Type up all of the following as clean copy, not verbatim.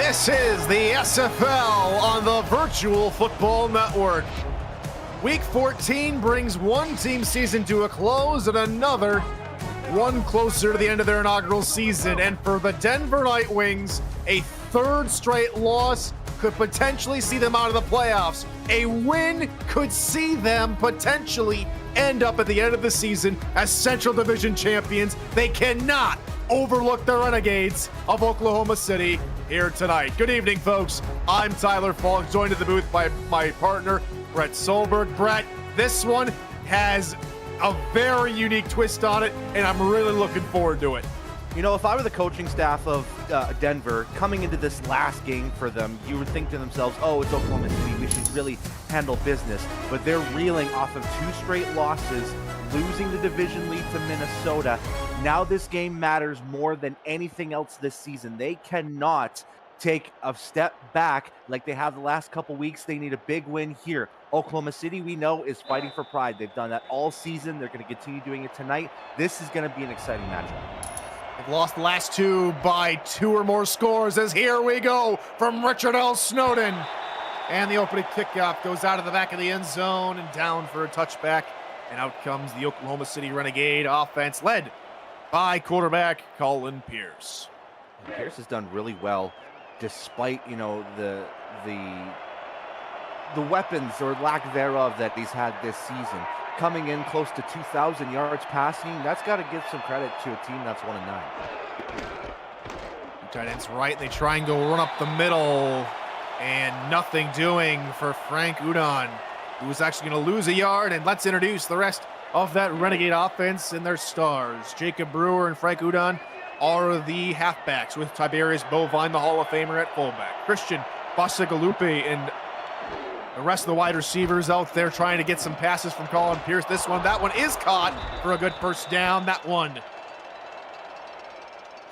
This is the SFL on the Virtual Football Network. Week 14 brings one team season to a close and another one closer to the end of their inaugural season. And for the Denver Nightwings, a third straight loss could potentially see them out of the playoffs. A win could see them potentially end up at the end of the season as Central Division champions. They cannot overlook the Renegades of Oklahoma City here tonight. Good evening, folks. I'm Tyler Falk, joined in the booth by my partner, Brett Solberg. Brett, this one has a very unique twist on it, and I'm really looking forward to it. You know, if I were the coaching staff of Denver, coming into this last game for them, you would think to themselves, oh, it's Oklahoma City, we should really handle business. But they're reeling off of two straight losses, losing the division lead to Minnesota. Now this game matters more than anything else this season. They cannot take a step back like they have the last couple weeks. They need a big win here. Oklahoma City, we know, is fighting for pride. They've done that all season. They're going to continue doing it tonight. This is going to be an exciting matchup. They've lost the last two by two or more scores, as here we go from Richard L. Snowden. And the opening kickoff goes out of the back of the end zone and down for a touchback. And out comes the Oklahoma City Renegade offense, led by quarterback Colin Pierce. And Pierce has done really well, despite, you know, the weapons or lack thereof that he's had this season. Coming in close to 2,000 yards passing, that's got to give some credit to a team that's 1-9. Tight ends right, they try and go run up the middle, and nothing doing for Frank Udon, who was actually going to lose a yard. And let's introduce the rest of that Renegade offense and their stars. Jacob Brewer and Frank Udon are the halfbacks, with Tiberius Bovine, the Hall of Famer, at fullback. Christian Basigalupe and the rest of the wide receivers out there trying to get some passes from Colin Pierce. That one is caught for a good first down. That one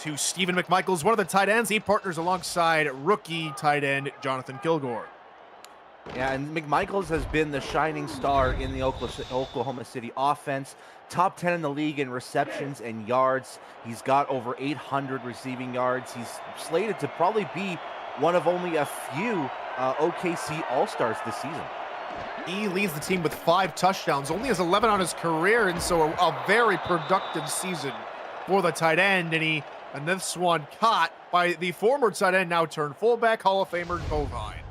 to Stephen McMichaels, one of the tight ends. He partners alongside rookie tight end Jonathan Kilgore. Yeah, and McMichaels has been the shining star in the Oklahoma City offense. Top 10 in the league in receptions and yards. He's got over 800 receiving yards. He's slated to probably be one of only a few OKC All-Stars this season. He leads the team with 5 touchdowns, only has 11 on his career, and so a very productive season for the tight end. And this one caught by the former tight end, now turned fullback, Hall of Famer Bovine.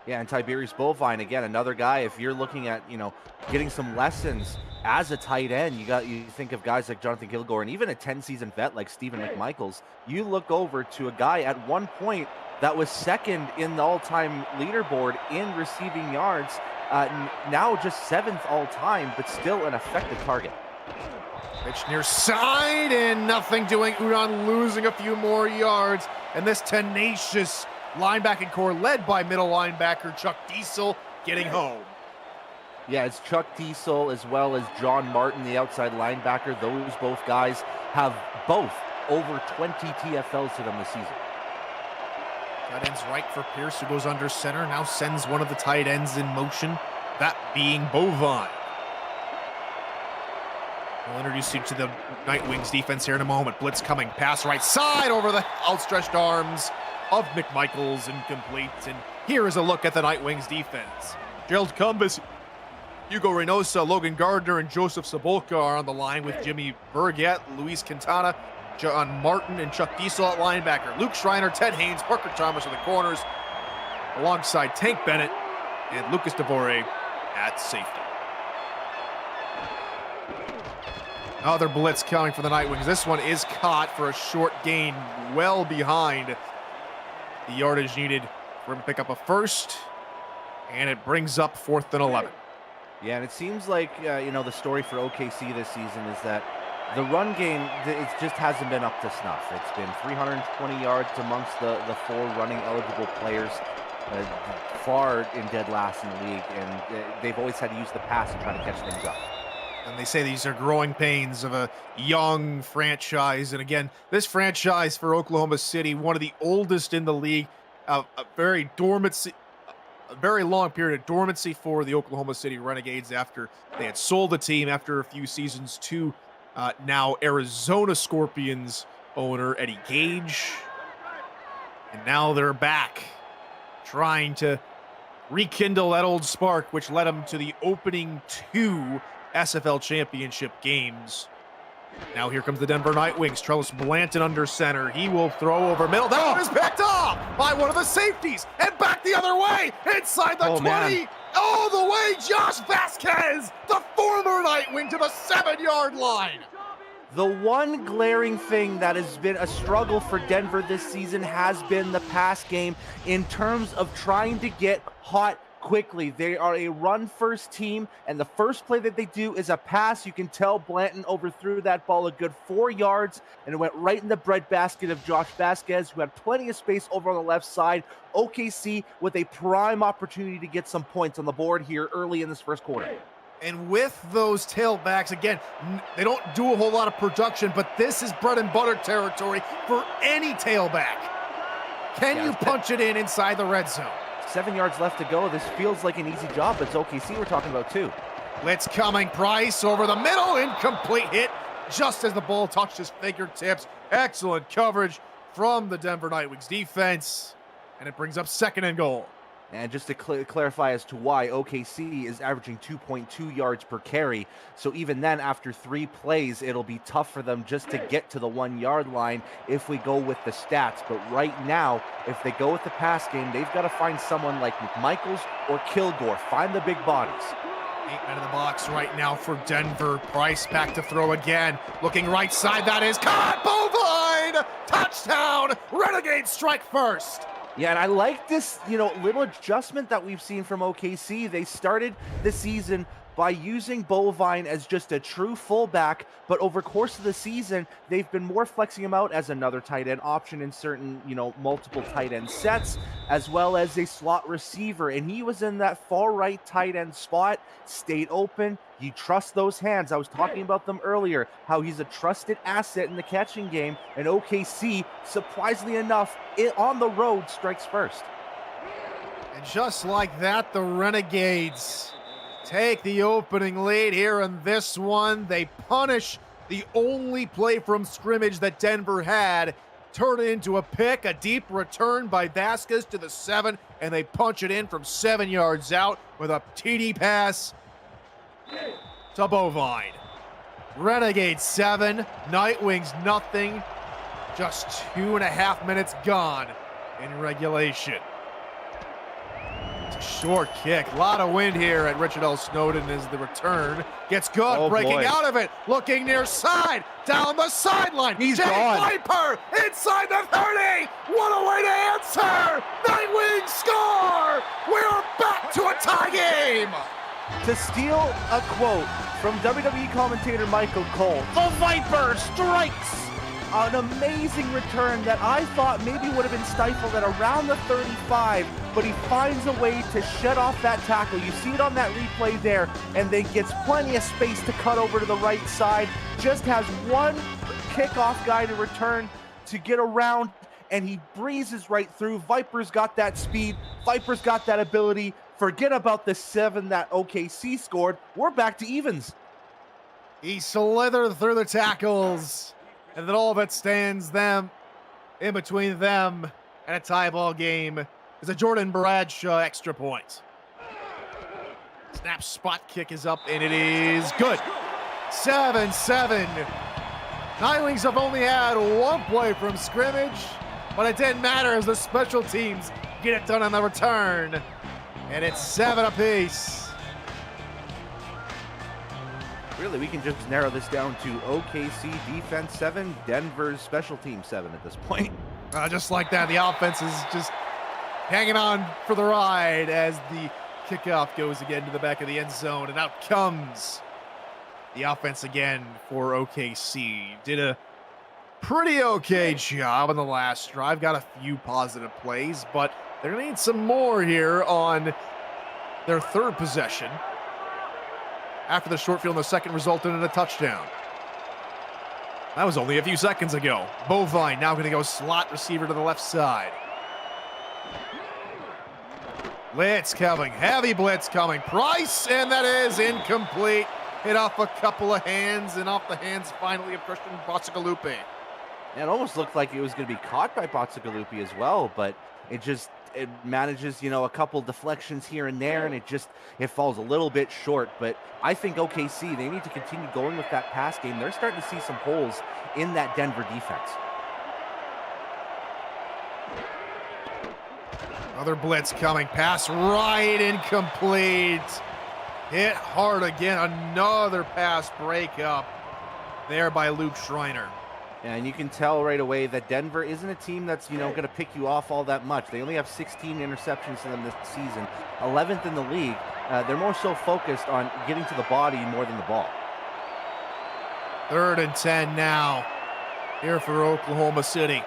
Yeah, and Tiberius Bovine, again, another guy, if you're looking at, you know, getting some lessons as a tight end, you think of guys like Jonathan Kilgore, and even a 10-season vet like Stephen McMichaels. You look over to a guy at one point that was second in the all-time leaderboard in receiving yards, now just 7th all-time, but still an effective target. Pitch near side, and nothing doing. Udon losing a few more yards, and this tenacious linebacking core led by middle linebacker Chuck Diesel getting home. Yeah, it's Chuck Diesel as well as John Martin, the outside linebacker. Those both guys have both over 20 TFLs to them this season. Tight ends right for Pierce, who goes under center, now sends one of the tight ends in motion, that being Bovine. We'll introduce you to the Nightwings defense here in a moment. Blitz coming, pass right side over the outstretched arms of McMichaels, incomplete. And here is a look at the Nightwings defense. Gerald Cumbus, Hugo Reynosa, Logan Gardner, and Joseph Sabolka are on the line, with Jimmy Burgett, Luis Quintana, John Martin, and Chuck Diesel at linebacker. Luke Schreiner, Ted Haynes, Parker Thomas in the corners, alongside Tank Bennett and Lucas DeVore at safety. Another blitz coming for the Nightwings. This one is caught for a short gain, well behind the yardage needed for him to pick up a first, and it brings up 4th and 11. Yeah, and it seems like, you know, the story for OKC this season is that the run game, it just hasn't been up to snuff. It's been 320 yards amongst the 4 running eligible players, far in dead last in the league, and they've always had to use the pass and try to catch things up. And they say these are growing pains of a young franchise. And again, this franchise for Oklahoma City, one of the oldest in the league, a very long period of dormancy for the Oklahoma City Renegades after they had sold the team after a few seasons to now Arizona Scorpions owner Eddie Gage. And now they're back, trying to rekindle that old spark, which led them to the opening 2 SFL championship games. Now here comes the Denver Nightwings. Trellis Blanton under center. He will throw over middle. That one is picked off by one of the safeties. And back the other way, inside the 20. Man. All the way, Josh Vasquez, the former Nightwing, to the 7-yard line. The one glaring thing that has been a struggle for Denver this season has been the pass game in terms of trying to get hot quickly. They are a run-first team, and the first play that they do is a pass. You can tell Blanton overthrew that ball a good 4 yards, and it went right in the breadbasket of Josh Vasquez, who had plenty of space over on the left side. OKC with a prime opportunity to get some points on the board here early in this first quarter. And with those tailbacks, again, they don't do a whole lot of production, but this is bread and butter territory for any tailback. Can you punch it in inside the red zone? 7 yards left to go. This feels like an easy job, but it's OKC we're talking about too. Blitz coming, Price over the middle, incomplete hit just as the ball touched his fingertips. Excellent coverage from the Denver Nightwings defense, and it brings up 2nd and goal. And just to clarify as to why, OKC is averaging 2.2 yards per carry. So even then, after 3 plays, it'll be tough for them just to get to the 1-yard line if we go with the stats. But right now, if they go with the pass game, they've got to find someone like McMichaels or Kilgore. Find the big bodies. 8 men in the box right now for Denver. Price back to throw again. Looking right side, that is caught. Bovine! Touchdown! Renegades strike first. Yeah, and I like this, little adjustment that we've seen from OKC. They started the season by using Bovine as just a true fullback, but over the course of the season, they've been more flexing him out as another tight end option in certain, multiple tight end sets, as well as a slot receiver. And he was in that far right tight end spot, stayed open. You trust those hands. I was talking about them earlier, how he's a trusted asset in the catching game, and OKC, surprisingly enough, on the road strikes first. And just like that, the Renegades take the opening lead here in this one. They punish the only play from scrimmage that Denver had, turn it into a pick, a deep return by Vasquez to the 7, and they punch it in from 7 yards out with a TD pass to Bovine. Renegades 7, Nightwings nothing. Just 2.5 minutes gone in regulation. It's a short kick. A lot of wind here at Richard L. Snowden as the return gets good. Breaking out of it. Looking near side. Down the sideline. He's Jay gone. Viper inside the 30. What a way to answer. Nightwings score. We're back to a tie game. To steal a quote from WWE commentator Michael Cole, the Viper strikes! An amazing return that I thought maybe would have been stifled at around the 35, but he finds a way to shut off that tackle. You see it on that replay there, and then gets plenty of space to cut over to the right side. Just has one kickoff guy to return to get around, and he breezes right through. Viper's got that speed. Viper's got that ability. Forget about the 7 that OKC scored. We're back to evens. He slithered through the tackles, and then all that stands them in between them and a tie ball game is a Jordan Bradshaw extra point. Snap spot kick is up, and it is good. 7-7. Nightwings have only had one play from scrimmage, but it didn't matter as the special teams get it done on the return. And it's 7 apiece. Really, we can just narrow this down to OKC defense 7, Denver's special team 7 at this point. Just like that, the offense is just hanging on for the ride as the kickoff goes again to the back of the end zone. And out comes the offense again for OKC. Did a pretty okay job on the last drive. Got a few positive plays, but they're going to need some more here on their third possession after the short field in the second resulted in a touchdown. That was only a few seconds ago. Bovine now going to go slot receiver to the left side. Blitz coming, heavy blitz coming. Price, and that is incomplete. Hit off a couple of hands and off the hands finally of Christian Bosicaluppi. It almost looked like it was going to be caught by Batsagalupi as well, but it manages, a couple deflections here and there, and it falls a little bit short. But I think OKC, they need to continue going with that pass game. They're starting to see some holes in that Denver defense. Another blitz coming. Pass right, incomplete. Hit hard again. Another pass breakup there by Luke Schreiner. And you can tell right away that Denver isn't a team that's, going to pick you off all that much. They only have 16 interceptions to them this season, 11th in the league. They're more so focused on getting to the body more than the ball. 3rd and 10 now here for Oklahoma City.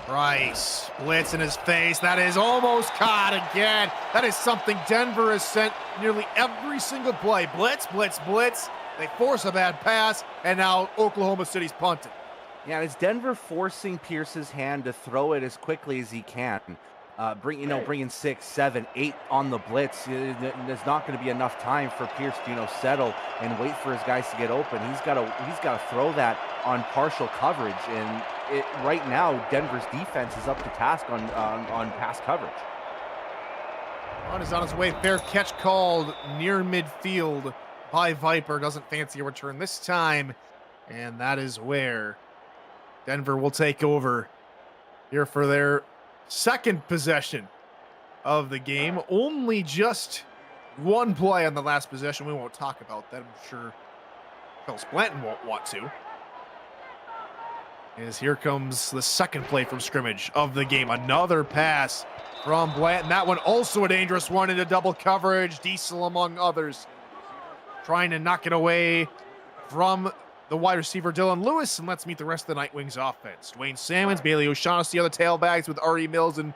Price, blitz in his face. That is almost caught again. That is something Denver has sent nearly every single play. Blitz, blitz, blitz. They force a bad pass, and now Oklahoma City's punting. Yeah, it's Denver forcing Pierce's hand to throw it as quickly as he can. Bringing 6, 7, 8 on the blitz. There's not going to be enough time for Pierce to settle and wait for his guys to get open. He's got to throw that on partial coverage, and right now Denver's defense is up to task on pass coverage. Ron is on his way. Fair catch called near midfield by Viper. Doesn't fancy a return this time, and that is where Denver will take over here for their second possession of the game. Only just one play on the last possession. We won't talk about that. I'm sure Phil Blanton won't want to. As here comes the second play from scrimmage of the game. Another pass from Blanton. That one also a dangerous one into double coverage. Diesel among others trying to knock it away from the wide receiver Dylan Lewis, and let's meet the rest of the Nightwings offense. Dwayne Salmons, Bailey O'Shaughnessy, other tailbacks with Ari Mills and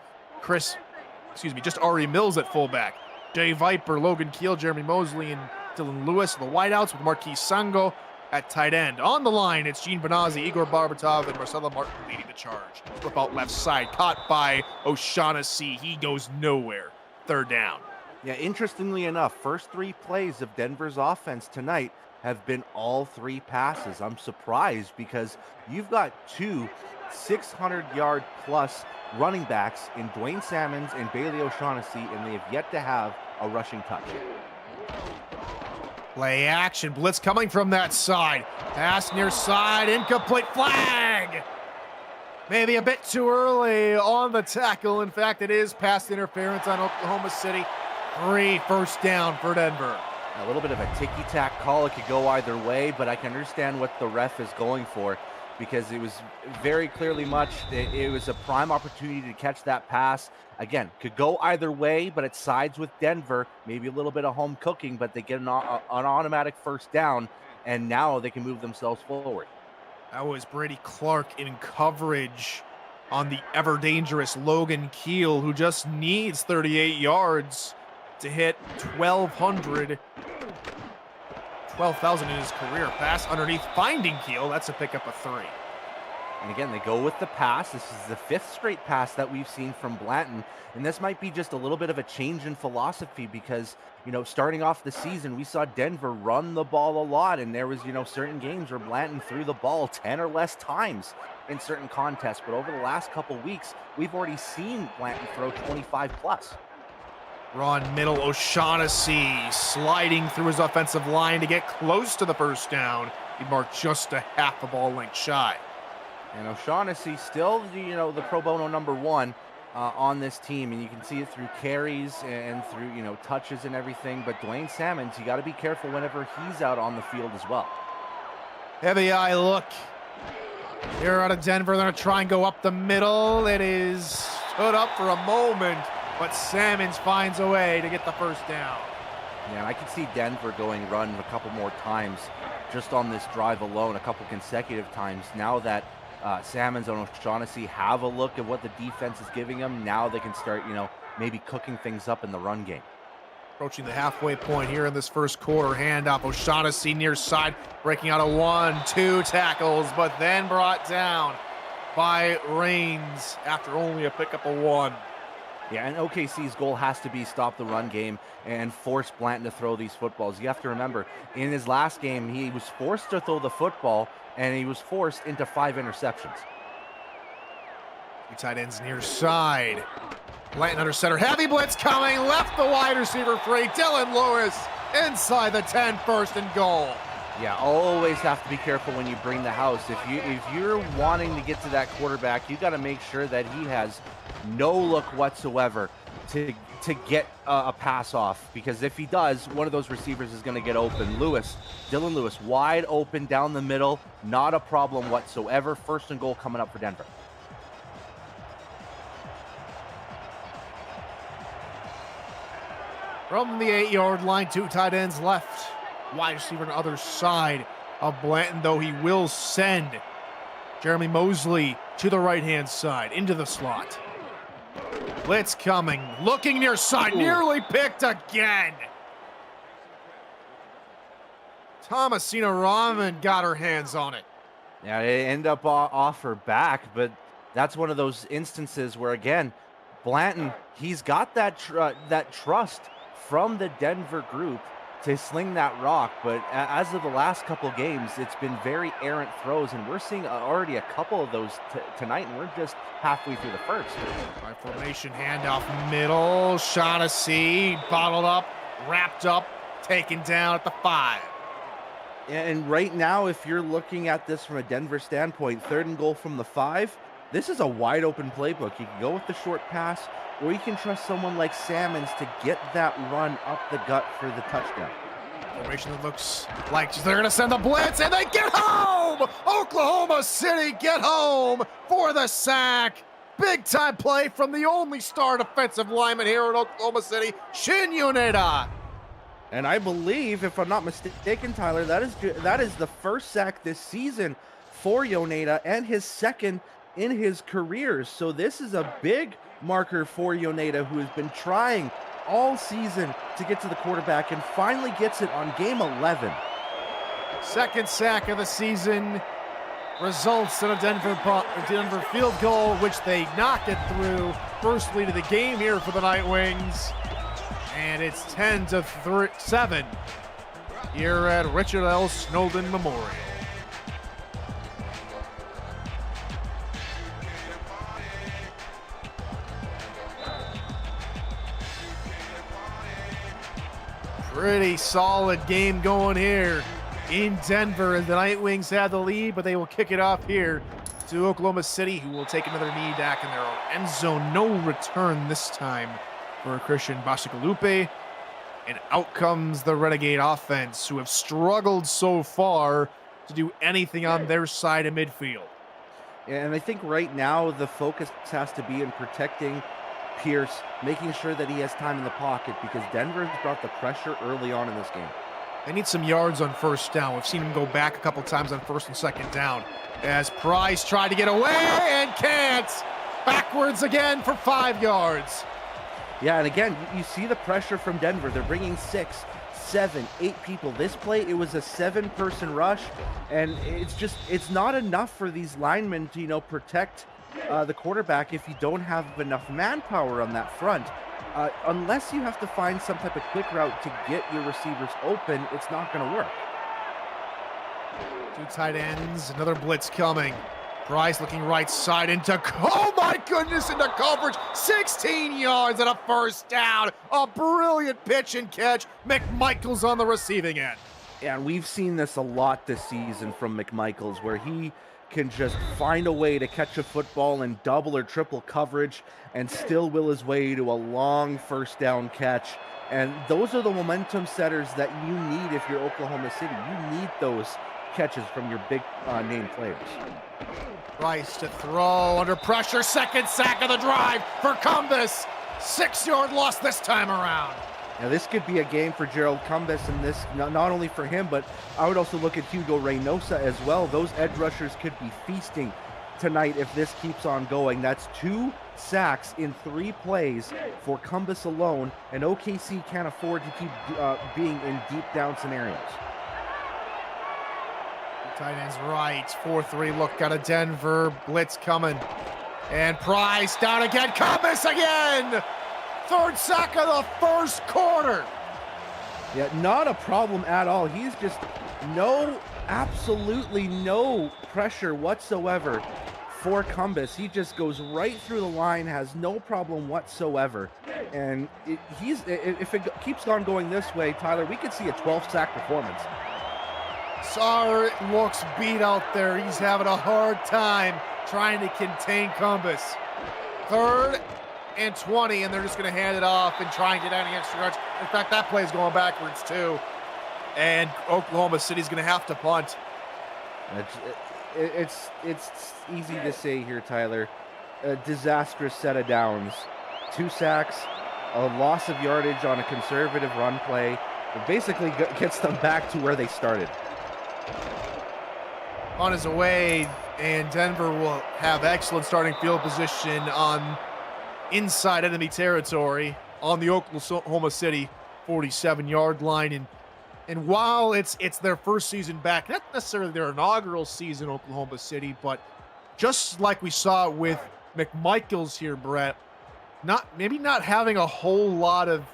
just Ari Mills at fullback. Jay Viper, Logan Keel, Jeremy Mosley, and Dylan Lewis. The wideouts with Marquis Sango at tight end. On the line, it's Gene Benazzi, Igor Barbatov, and Marcelo Martin leading the charge. Flip out left side, caught by O'Shaughnessy. He goes nowhere. 3rd down. Yeah, interestingly enough, first 3 plays of Denver's offense tonight have been all 3 passes. I'm surprised because you've got 2 600-yard plus running backs in Dwayne Salmons and Bailey O'Shaughnessy, and they have yet to have a rushing touch. Play action, blitz coming from that side. Pass near side, incomplete, flag! Maybe a bit too early on the tackle. In fact, it is pass interference on Oklahoma City. 3 first down for Denver. A little bit of a ticky-tack call. It could go either way, but I can understand what the ref is going for because it was very clearly it was a prime opportunity to catch that pass. Again, could go either way, but it sides with Denver. Maybe a little bit of home cooking, but they get an automatic first down, and now they can move themselves forward. That was Brady Clark in coverage on the ever-dangerous Logan Keel, who just needs 38 yards to hit 12,000 in his career. Pass underneath, finding Keel. That's a pickup of 3. And again, they go with the pass. This is the 5th straight pass that we've seen from Blanton. And this might be just a little bit of a change in philosophy because, starting off the season, we saw Denver run the ball a lot. And there was, certain games where Blanton threw the ball 10 or less times in certain contests. But over the last couple weeks, we've already seen Blanton throw 25 plus. Ron middle, O'Shaughnessy sliding through his offensive line to get close to the first down. He marked just a half a ball length shy. And O'Shaughnessy still, the pro bono number 1 on this team, and you can see it through carries and through, touches and everything. But Dwayne Salmons, you got to be careful whenever he's out on the field as well. Heavy eye look here out of Denver. They're going to try and go up the middle. It is stood up for a moment, but Salmons finds a way to get the first down. Yeah, and I can see Denver going run a couple more times just on this drive alone, a couple consecutive times. Now that Salmons and O'Shaughnessy have a look at what the defense is giving them, now they can start, maybe cooking things up in the run game. Approaching the halfway point here in this first quarter. Handoff, O'Shaughnessy near side, breaking out of 1-2 tackles, but then brought down by Reigns after only a pickup of 1. Yeah, and OKC's goal has to be stop the run game and force Blanton to throw these footballs. You have to remember, in his last game, he was forced to throw the football, and he was forced into 5 interceptions. Two tight ends near side. Blanton under center. Heavy blitz coming. Left the wide receiver free. Dylan Lewis inside the 10, first and goal. Yeah, always have to be careful when you bring the house. If you're wanting to get to that quarterback, you got to make sure that he has no look whatsoever to get a pass off, because if he does, one of those receivers is going to get open. Dylan Lewis, wide open down the middle, not a problem whatsoever. First and goal coming up for Denver. From the 8-yard line, two tight ends left. Wide receiver on the other side of Blanton, though he will send Jeremy Mosley to the right-hand side, into the slot. Blitz coming, looking near side, nearly picked again. Thomasina Rahman got her hands on it. Yeah, they end up off her back, but that's one of those instances where, again, Blanton, he's got that trust from the Denver group to sling that rock, but as of the last couple games, it's been very errant throws, and we're seeing already a couple of those tonight, and we're just halfway through the first. By formation, handoff middle, Shaughnessy, bottled up, wrapped up, taken down at the 5. And right now, if you're looking at this from a Denver standpoint, 3rd and goal from the 5, this is a wide open playbook. You can go with the short pass, or you can trust someone like Salmons to get that run up the gut for the touchdown. Formation that looks like they're going to send the blitz, and they get home! Oklahoma City get home for the sack. Big-time play from the only star defensive lineman here in Oklahoma City, Shin Yoneda. And I believe, if I'm not mistaken, Tyler, that is the first sack this season for Yoneda and his second in his career. So this is a big marker for Yoneda, who has been trying all season to get to the quarterback and finally gets it on game 11. Second sack of the season results in a Denver field goal, which they knock it through. First lead of the game here for the Night Wings. And it's 10-7 here at Richard L. Snowden Memorial. Pretty solid game going here in Denver, and the Night Wings have the lead, but they will kick it off here to Oklahoma City, who will take another knee back in their own end zone. No return this time for Christian Bashikalupe, and out comes the Renegade offense, who have struggled so far to do anything on their side of midfield. And I think right now the focus has to be in protecting Pierce, making sure that he has time in the pocket, because Denver has brought the pressure early on in this game. They need some yards on first down. We've seen him go back a couple times on first and second down, as Price tried to get away and can't. Backwards again for 5 yards. Yeah, and again, you see the pressure from Denver. They're bringing 6, 7, 8 people. This play, it was a 7-person rush, and it's not enough for these linemen to, protect the quarterback if you don't have enough manpower on that front. Unless you have to find some type of quick route to get your receivers open, it's not going to work. Two tight ends, another blitz coming. Price looking right side into, oh my goodness, into coverage. 16 yards and a first down. A brilliant pitch and catch. McMichael's on the receiving end. Yeah, and we've seen this a lot this season from McMichaels, where he can just find a way to catch a football in double or triple coverage and still will his way to a long first down catch. And those are the momentum setters that you need if you're Oklahoma City. You need those catches from your big name players. Price to throw under pressure. Second sack of the drive for Cumbus. 6-yard loss this time around. Now this could be a game for Gerald Cumbus, and this not only for him, but I would also look at Hugo Reynosa as well. Those edge rushers could be feasting tonight if this keeps on going. That's 2 sacks in 3 plays for Cumbus alone, and OKC can't afford to keep being in deep down scenarios. Tight ends right, 4-3 look out of Denver, blitz coming. And Price down again, Cumbus again! Third sack of the first quarter. Yeah, not a problem at all. He's just absolutely no pressure whatsoever for Cumbus. He just goes right through the line, has no problem whatsoever. And if it keeps on going this way, Tyler, we could see a 12 sack performance. Saar looks beat out there. He's having a hard time trying to contain Cumbus. 3rd and 20, and they're just going to hand it off and try and get any extra yards. In fact, that play is going backwards too. And Oklahoma City's going to have to punt. It's easy to say here, Tyler. A disastrous set of downs. 2 sacks, a loss of yardage on a conservative run play. It basically gets them back to where they started. On his way, and Denver will have excellent starting field position on inside enemy territory on the Oklahoma City 47-yard line. And while it's their first season back, not necessarily their inaugural season, Oklahoma City, but just like we saw with McMichaels here, Brett, maybe not having a whole lot of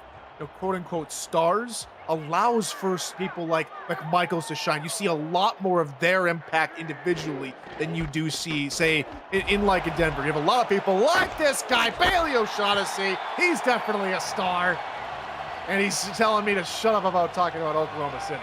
quote-unquote stars allows for people like McMichaels to shine. You see a lot more of their impact individually than you do see, say, in like in Denver. You have a lot of people like this guy, Bailey O'Shaughnessy. He's definitely a star. And he's telling me to shut up about talking about Oklahoma City.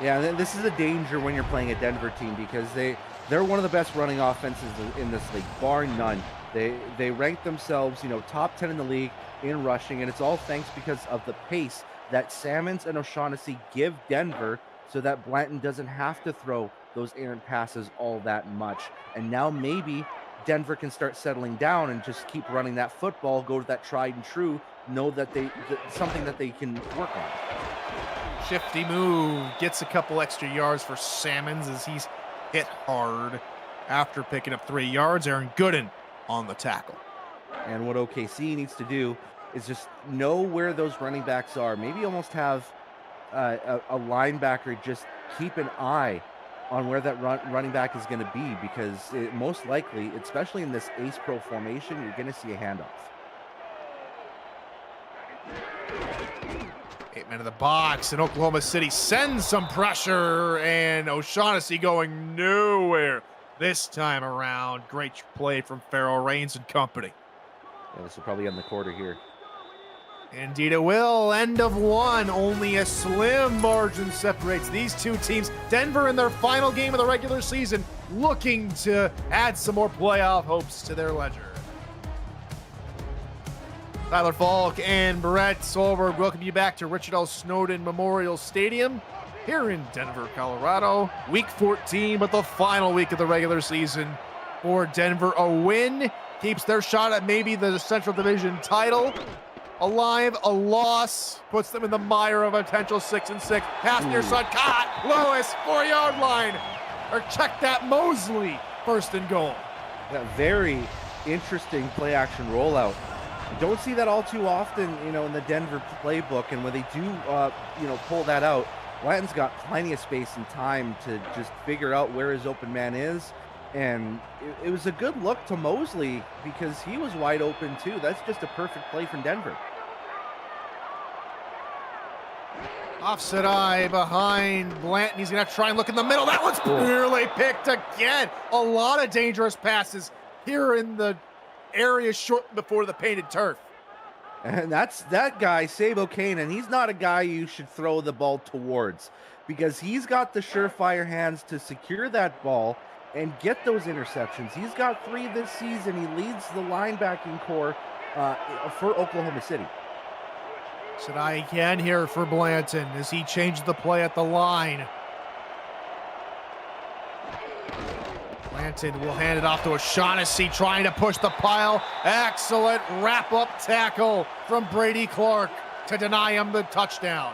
Yeah, this is a danger when you're playing a Denver team because they're one of the best running offenses in this league, bar none. They rank themselves, top 10 in the league in rushing, and it's all thanks because of the pace that Salmons and O'Shaughnessy give Denver so that Blanton doesn't have to throw those errant passes all that much. And now maybe Denver can start settling down and just keep running that football, go to that tried and true, know that something that they can work on. Shifty move, gets a couple extra yards for Salmons as he's hit hard after picking up 3 yards. Aaron Gooden on the tackle. And what OKC needs to do is just know where those running backs are. Maybe almost have a linebacker just keep an eye on where that running back is going to be, because most likely, especially in this ace pro formation, you're going to see a handoff. 8 men in the box, and Oklahoma City sends some pressure, and O'Shaughnessy going nowhere this time around. Great play from Farrell Rains and company. Yeah, this will probably end the quarter here. Indeed it will. End of 1. Only a slim margin separates these two teams. Denver in their final game of the regular season, looking to add some more playoff hopes to their ledger. Tyler Falk and Brett Solberg welcome you back to Richard L. Snowden Memorial Stadium here in Denver, Colorado. Week 14, but the final week of the regular season for Denver. A win keeps their shot at maybe the Central Division title alive. A loss puts them in the mire of a potential 6-6. Pass near side, caught. Lewis, 4-yard line. Or check that, Mosley, 1st and goal. Yeah, very interesting play action rollout. Don't see that all too often, in the Denver playbook. And when they do, pull that out, Blanton's got plenty of space and time to just figure out where his open man is. And it was a good look to Mosley because he was wide open too. That's just a perfect play from Denver. Offset eye behind Blanton. He's going to try and look in the middle. That one's clearly picked again. A lot of dangerous passes here in the area short before the painted turf. And that's that guy, Sabo Kane, and he's not a guy you should throw the ball towards because he's got the surefire hands to secure that ball and get those interceptions. He's got 3 this season. He leads the linebacking core for Oklahoma City. Sedai again here for Blanton as he changed the play at the line. Blanton will hand it off to O'Shaughnessy, trying to push the pile. Excellent wrap-up tackle from Brady Clark to deny him the touchdown.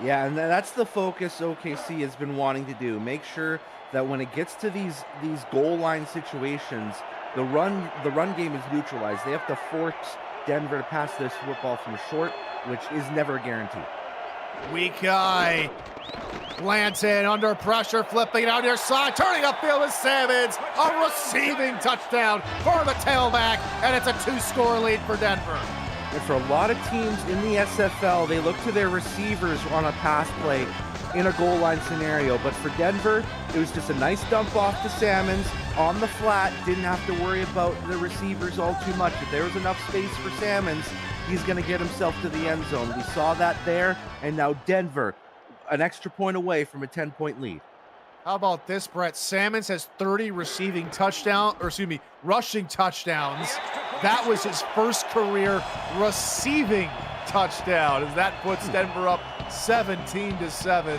Yeah, and that's the focus OKC has been wanting to do. Make sure that when it gets to these goal line situations, the run game is neutralized. They have to force Denver to pass this football from short, which is never guaranteed. Weak eye. Blanton under pressure, flipping it out near side, turning upfield is Savage. A receiving touchdown for the tailback, and it's a 2-score lead for Denver. And for a lot of teams in the SFL, they look to their receivers on a pass play in a goal line scenario. But for Denver, it was just a nice dump off to Salmons on the flat. Didn't have to worry about the receivers all too much. If there was enough space for Salmons, he's going to get himself to the end zone. We saw that there, and now Denver, an extra point away from a 10-point lead. How about this, Brett? Salmons has 30 rushing touchdowns. That was his first career receiving touchdown, as that puts Denver up 17-7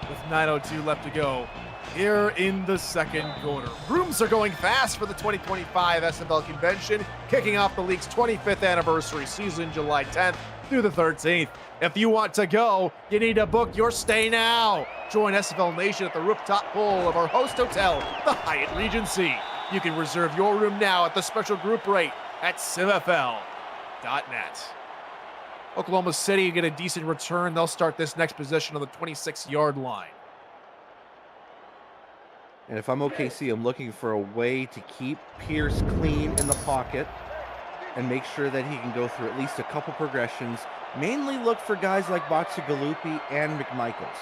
with 9:02 left to go here in the second quarter. Rooms are going fast for the 2025 SFL convention, kicking off the league's 25th anniversary season, July 10th through the 13th. If you want to go, you need to book your stay now. Join SFL Nation at the rooftop pool of our host hotel, the Hyatt Regency. You can reserve your room now at the special group rate at simfl.net. Oklahoma City get a decent return. They'll start this next possession on the 26-yard line. And if I'm OKC, I'm looking for a way to keep Pierce clean in the pocket and make sure that he can go through at least a couple progressions. Mainly look for guys like Galupi and McMichaels.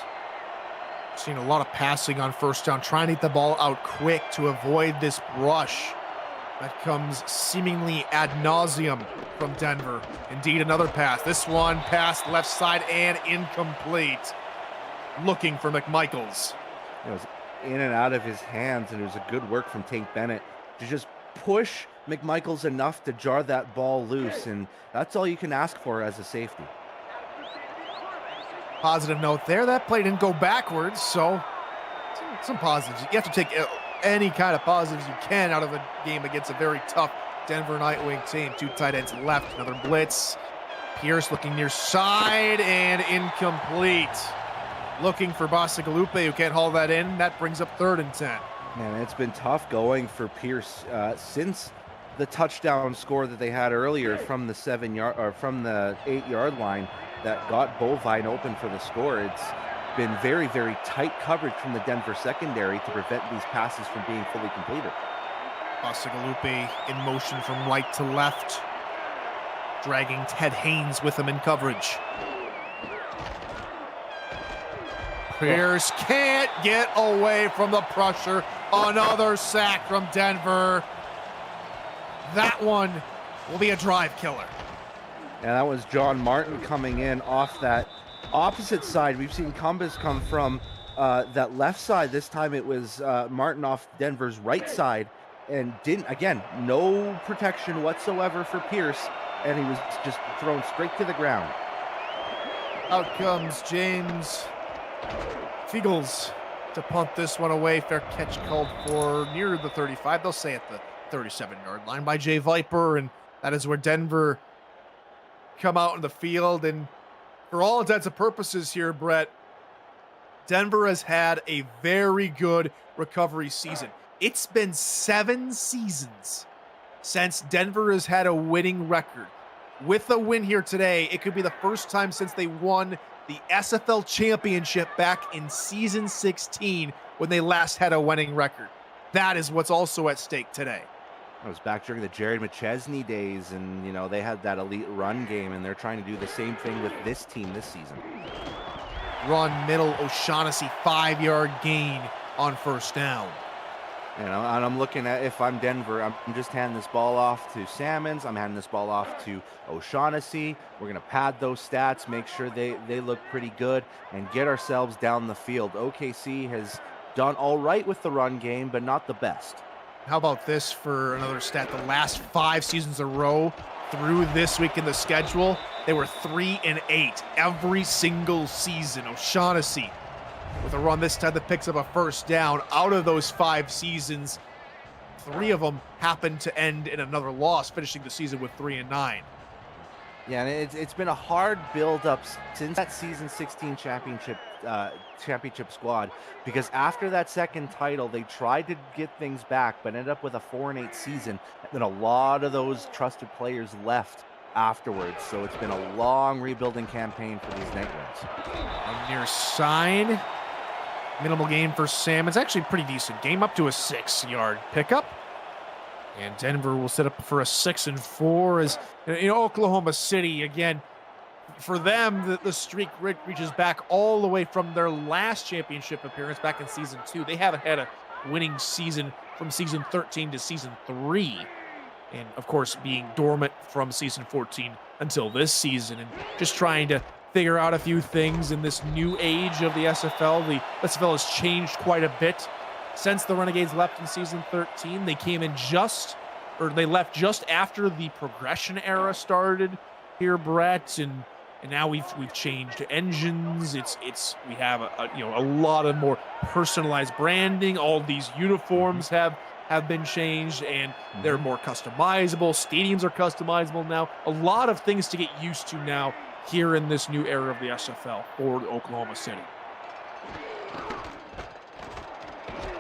Seen a lot of passing on first down, trying to get the ball out quick to avoid this rush that comes seemingly ad nauseum from Denver. Indeed, another pass. This one passed left side and incomplete. Looking for McMichaels. It was in and out of his hands, and it was a good work from Tank Bennett to just push McMichaels enough to jar that ball loose, and that's all you can ask for as a safety. Positive note there, that play didn't go backwards, so some positives. You have to take any kind of positives you can out of a game against a very tough Denver Nightwing team. Two tight ends left, another blitz. Pierce looking near side and incomplete. Looking for Galupi, who can't haul that in. That brings up 3rd and 10. Man, it's been tough going for Pierce since the touchdown score that they had earlier from the 7-yard or from the 8-yard line that got Bovine open for the score. It's been very, very tight coverage from the Denver secondary to prevent these passes from being fully completed. Galupi in motion from right to left, dragging Ted Haynes with him in coverage. Pierce can't get away from the pressure. Another sack from Denver. That one will be a drive killer. And that was John Martin coming in off that opposite side. We've seen Cumbus come from that left side. This time it was Martin off Denver's right side, and again, no protection whatsoever for Pierce, and he was just thrown straight to the ground. Out comes James Fiegels to punt this one away. Fair catch called for near the 35. They'll say at the 37-yard line by Jay Viper, and that is where Denver come out in the field. And for all intents and purposes here, Brett, Denver has had a very good recovery season. It's been 7 seasons since Denver has had a winning record. With a win here today, it could be the first time since they won the SFL championship back in season 16 when they last had a winning record. That is what's also at stake today. It was back during the Jared McChesney days, and they had that elite run game, and they're trying to do the same thing with this team this season. Run middle, O'Shaughnessy 5-yard gain on first down. And I'm looking at, if I'm Denver, I'm just handing this ball off to Salmons. I'm handing this ball off to O'Shaughnessy. We're going to pad those stats, make sure they look pretty good, and get ourselves down the field. OKC has done all right with the run game, but not the best. How about this for another stat? The last 5 seasons in a row through this week in the schedule, they were 3-8 every single season. O'Shaughnessy with a run this time that picks up a first down. Out of those 5 seasons, 3 of them happened to end in another loss, finishing the season with 3-9. Yeah, and it's been a hard build-up since that season 16 championship squad, because after that second title, they tried to get things back, but ended up with a 4-8 season. And then a lot of those trusted players left afterwards, so it's been a long rebuilding campaign for these Nightwings. On near side, minimal gain for Sam. It's actually a pretty decent game, up to a 6-yard pickup. And Denver will set up for a 6-4 as Oklahoma City, again, for them, the streak reaches back all the way from their last championship appearance back in season 2. They haven't had a winning season from season 13 to season 3. And of course, being dormant from season 14 until this season, and just trying to figure out a few things in this new age of the SFL. The SFL has changed quite a bit since the Renegades left in season 13. They came in they left just after the progression era started here, Brett, and now we've changed engines. We have a lot of more personalized branding. All these uniforms have been changed, and they're more customizable. Stadiums are customizable now. A lot of things to get used to now here in this new era of the SFL for Oklahoma City.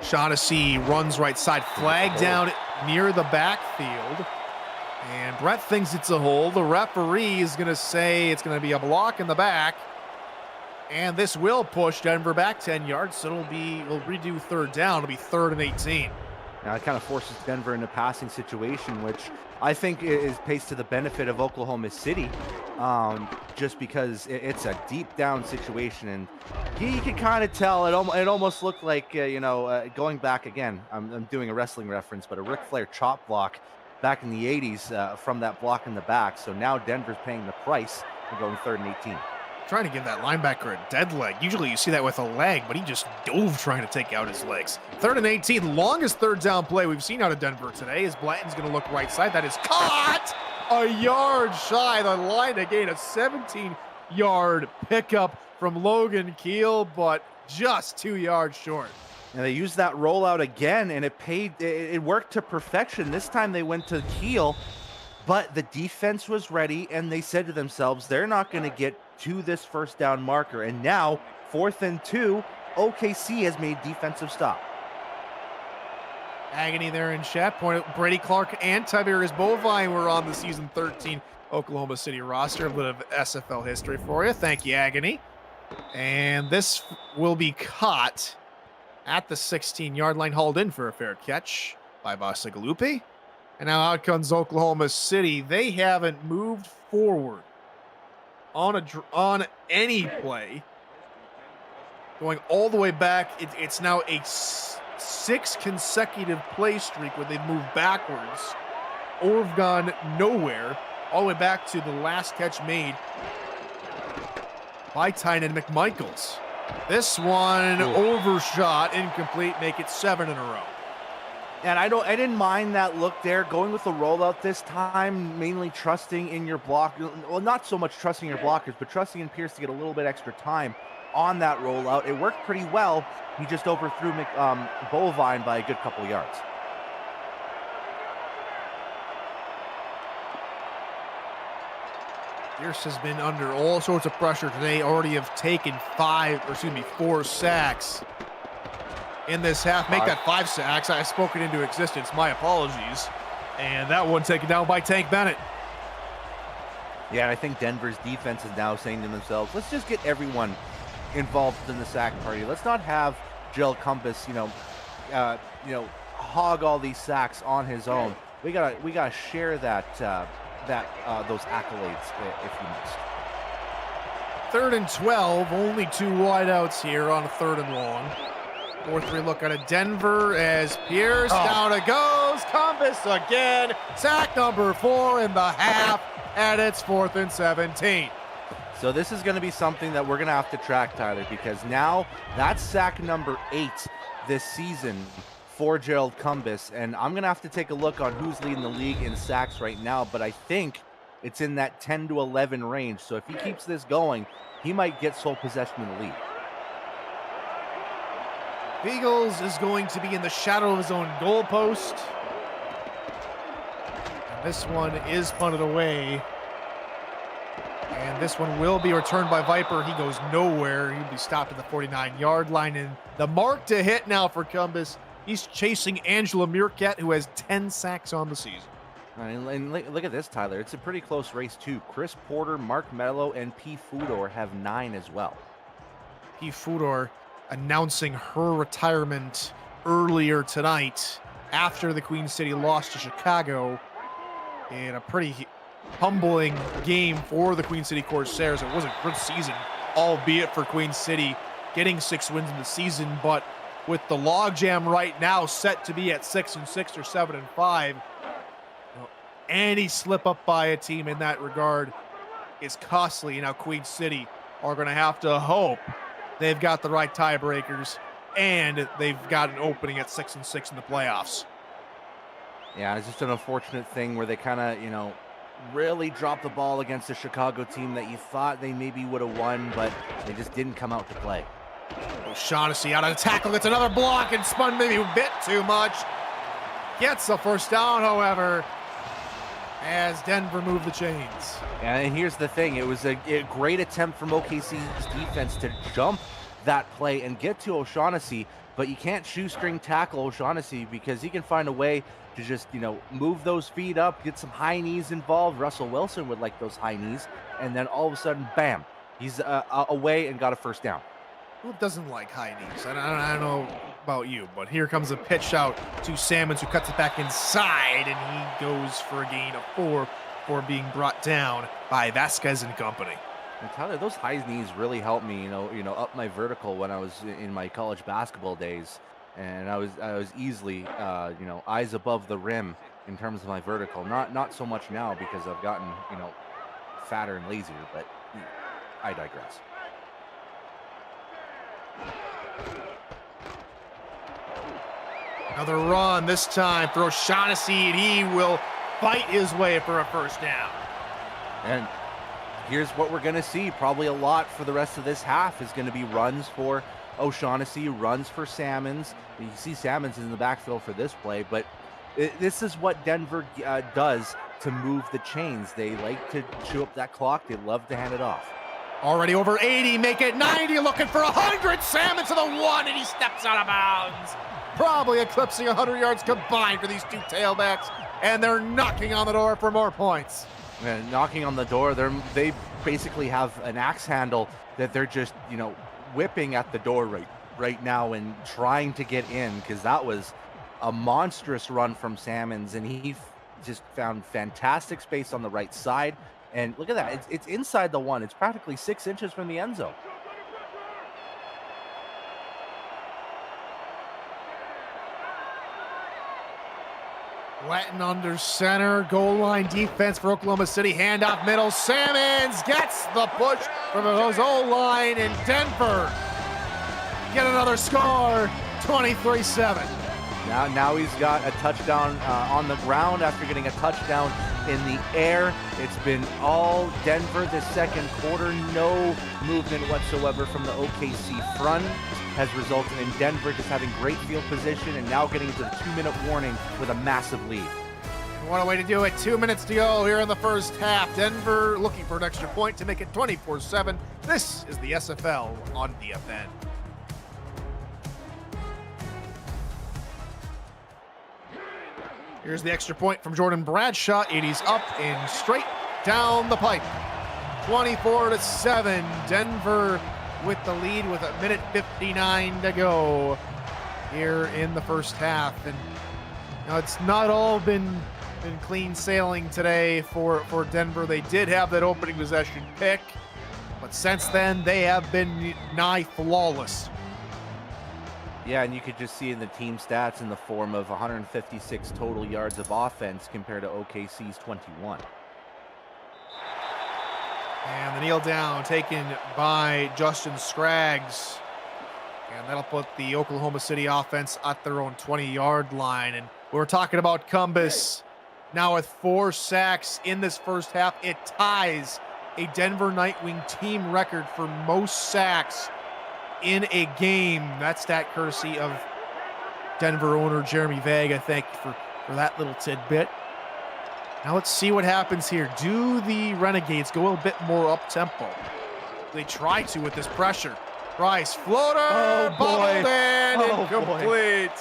Shaughnessy runs right side, flag down near the backfield. And Brett thinks it's a hold. The referee is going to say it's going to be a block in the back. And this will push Denver back 10 yards, so we'll redo third down. It'll be 3rd and 18. Now it kind of forces Denver into a passing situation, which I think pays to the benefit of Oklahoma City, just because it's a deep down situation, and you can kind of tell it almost looked like going back again. I'm doing a wrestling reference, but a Ric Flair chop block back in the 80s from that block in the back. So now Denver's paying the price and going 3rd and 18. Trying to give that linebacker a dead leg. Usually you see that with a leg, but he just dove trying to take out his legs. 3rd and 18, longest third down play we've seen out of Denver today, as Blanton's going to look right side. That is caught a yard shy. The line again, a 17-yard pickup from Logan Keel, but just 2 yards short. And they used that rollout again, and it worked to perfection. This time they went to Keel, but the defense was ready, and they said to themselves, they're not going to get to this first down marker. And now, 4th and 2, OKC has made defensive stop. Agony there in chat. Point Brady Clark and Tiberius Bovine were on the season 13 Oklahoma City roster. A bit of SFL history for you. Thank you, Agony. And this will be caught at the 16-yard line, hauled in for a fair catch by Basigalupi. And now out comes Oklahoma City. They haven't moved forward on any play. Going all the way back, it's now a 6 consecutive play streak where they've moved backwards or have gone nowhere, all the way back to the last catch made by Tynan McMichaels. This one overshot, incomplete, make it 7 in a row. And I didn't mind that look there, going with the rollout this time, mainly trusting in your block. Well, not so much trusting your blockers, but trusting in Pierce to get a little bit extra time on that rollout. It worked pretty well. He just overthrew Bovine by a good couple yards. Pierce has been under all sorts of pressure today. Already have taken 4 sacks in this half. Make that 5 sacks. I spoke it into existence. My apologies. And that one taken down by Tank Bennett. Yeah, I think Denver's defense is now saying to themselves, let's just get everyone involved in the sack party. Let's not have Gerald Compass, hog all these sacks on his own. We gotta share those accolades if you must. 3rd and 12, only 2 wideouts here on a 3rd and long. 4-3 look out of Denver as Pierce down it goes. Compass again. Sack number 4 in the half, and it's 4th and 17. So this is going to be something that we're going to have to track, Tyler, because now that's sack number 8 this season for Gerald Cumbus, and I'm going to have to take a look on who's leading the league in sacks right now, but I think it's in that 10 to 11 range. So if he keeps this going, he might get sole possession of the lead. Beagles is going to be in the shadow of his own goalpost. And this one is punted away. And this one will be returned by Viper. He goes nowhere. He'll be stopped at the 49-yard line. And the mark to hit now for Cumbus. He's chasing Angela Meerkat, who has 10 sacks on the season. And look at this, Tyler. It's a pretty close race, too. Chris Porter, Mark Mello, and P. Fudor have 9 as well. P. Fudor announcing her retirement earlier tonight after the Queen City lost to Chicago in a pretty humbling game for the Queen City Corsairs. It was a good season, albeit for Queen City, getting 6 wins in the season, but with the logjam right now set to be at 6-6 or 7-5, any slip up by a team in that regard is costly. Now Queen City are going to have to hope they've got the right tiebreakers and they've got an opening at 6-6 in the playoffs. Yeah, it's just an unfortunate thing where they kind of, really dropped the ball against a Chicago team that you thought they maybe would have won, but they just didn't come out to play. O'Shaughnessy out of the tackle, gets another block and spun maybe a bit too much. Gets a first down, however, as Denver moved the chains. And here's the thing, it was a great attempt from OKC's defense to jump that play and get to O'Shaughnessy, but you can't shoestring tackle O'Shaughnessy because he can find a way to just, move those feet up, get some high knees involved. Russell Wilson would like those high knees, and then all of a sudden, bam, he's away and got a first down. Who doesn't like high knees? I don't know about you, but here comes a pitch out to Salmons, who cuts it back inside, and he goes for a gain of 4 before being brought down by Vasquez and company. And Tyler, those high knees really helped me, up my vertical when I was in my college basketball days, and I was easily, eyes above the rim in terms of my vertical. Not so much now because I've gotten, fatter and lazier, but I digress. Another run, this time for O'Shaughnessy, and he will fight his way for a first down. And here's what we're going to see probably a lot for the rest of this half is going to be runs for O'Shaughnessy, runs for Salmons. You see Salmons in the backfield for this play, but this is what Denver does to move the chains. They like to chew up that clock. They love to hand it off. Already over 80, make it 90, looking for 100. Salmons to the 1, and he steps out of bounds. Probably eclipsing 100 yards combined for these two tailbacks, and they're knocking on the door for more points. And knocking on the door, they basically have an axe handle that they're just, whipping at the door right now and trying to get in, because that was a monstrous run from Salmons, and he just found fantastic space on the right side. And look at that, it's inside the 1. It's practically 6 inches from the end zone. Wetton under center, goal line defense for Oklahoma City, handoff middle, Salmons gets the push from his O-line, and Denver get another score, 23-7. Now he's got a touchdown on the ground after getting a touchdown in the air. It's been all Denver this second quarter. No movement whatsoever from the OKC front has resulted in Denver just having great field position and now getting into the 2-minute warning with a massive lead. What a way to do it. 2 minutes to go here in the first half. Denver looking for an extra point to make it 24-7. This is the SFL on DFN. Here's the extra point from Jordan Bradshaw. 80's up and straight down the pipe. 24-7. Denver with the lead with 1:59 to go here in the first half. And now it's not all been clean sailing today for Denver. They did have that opening possession pick, but since then they have been nigh flawless. Yeah, and you could just see in the team stats in the form of 156 total yards of offense compared to OKC's 21. And the kneel down taken by Justin Scraggs. And that'll put the Oklahoma City offense at their own 20-yard line. And we're talking about Cumbus now with 4 sacks in this first half. It ties a Denver Nightwing team record for most sacks in a game. That stat courtesy of Denver owner Jeremy Vega. Thank you for that little tidbit. Now let's see what happens here. Do the Renegades go a bit more up-tempo? They try to with this pressure. Rice, floater, bubbled in, incomplete.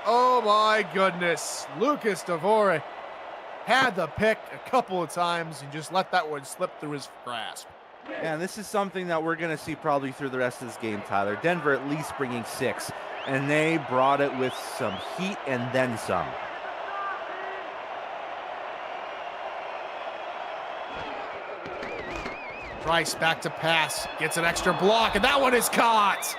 Oh my goodness. Lucas DeVore had the pick a couple of times and just let that one slip through his grasp. Yeah, and this is something that we're going to see probably through the rest of this game, Tyler. Denver at least bringing 6 and they brought it with some heat and then some. Price back to pass, gets an extra block, and that one is caught.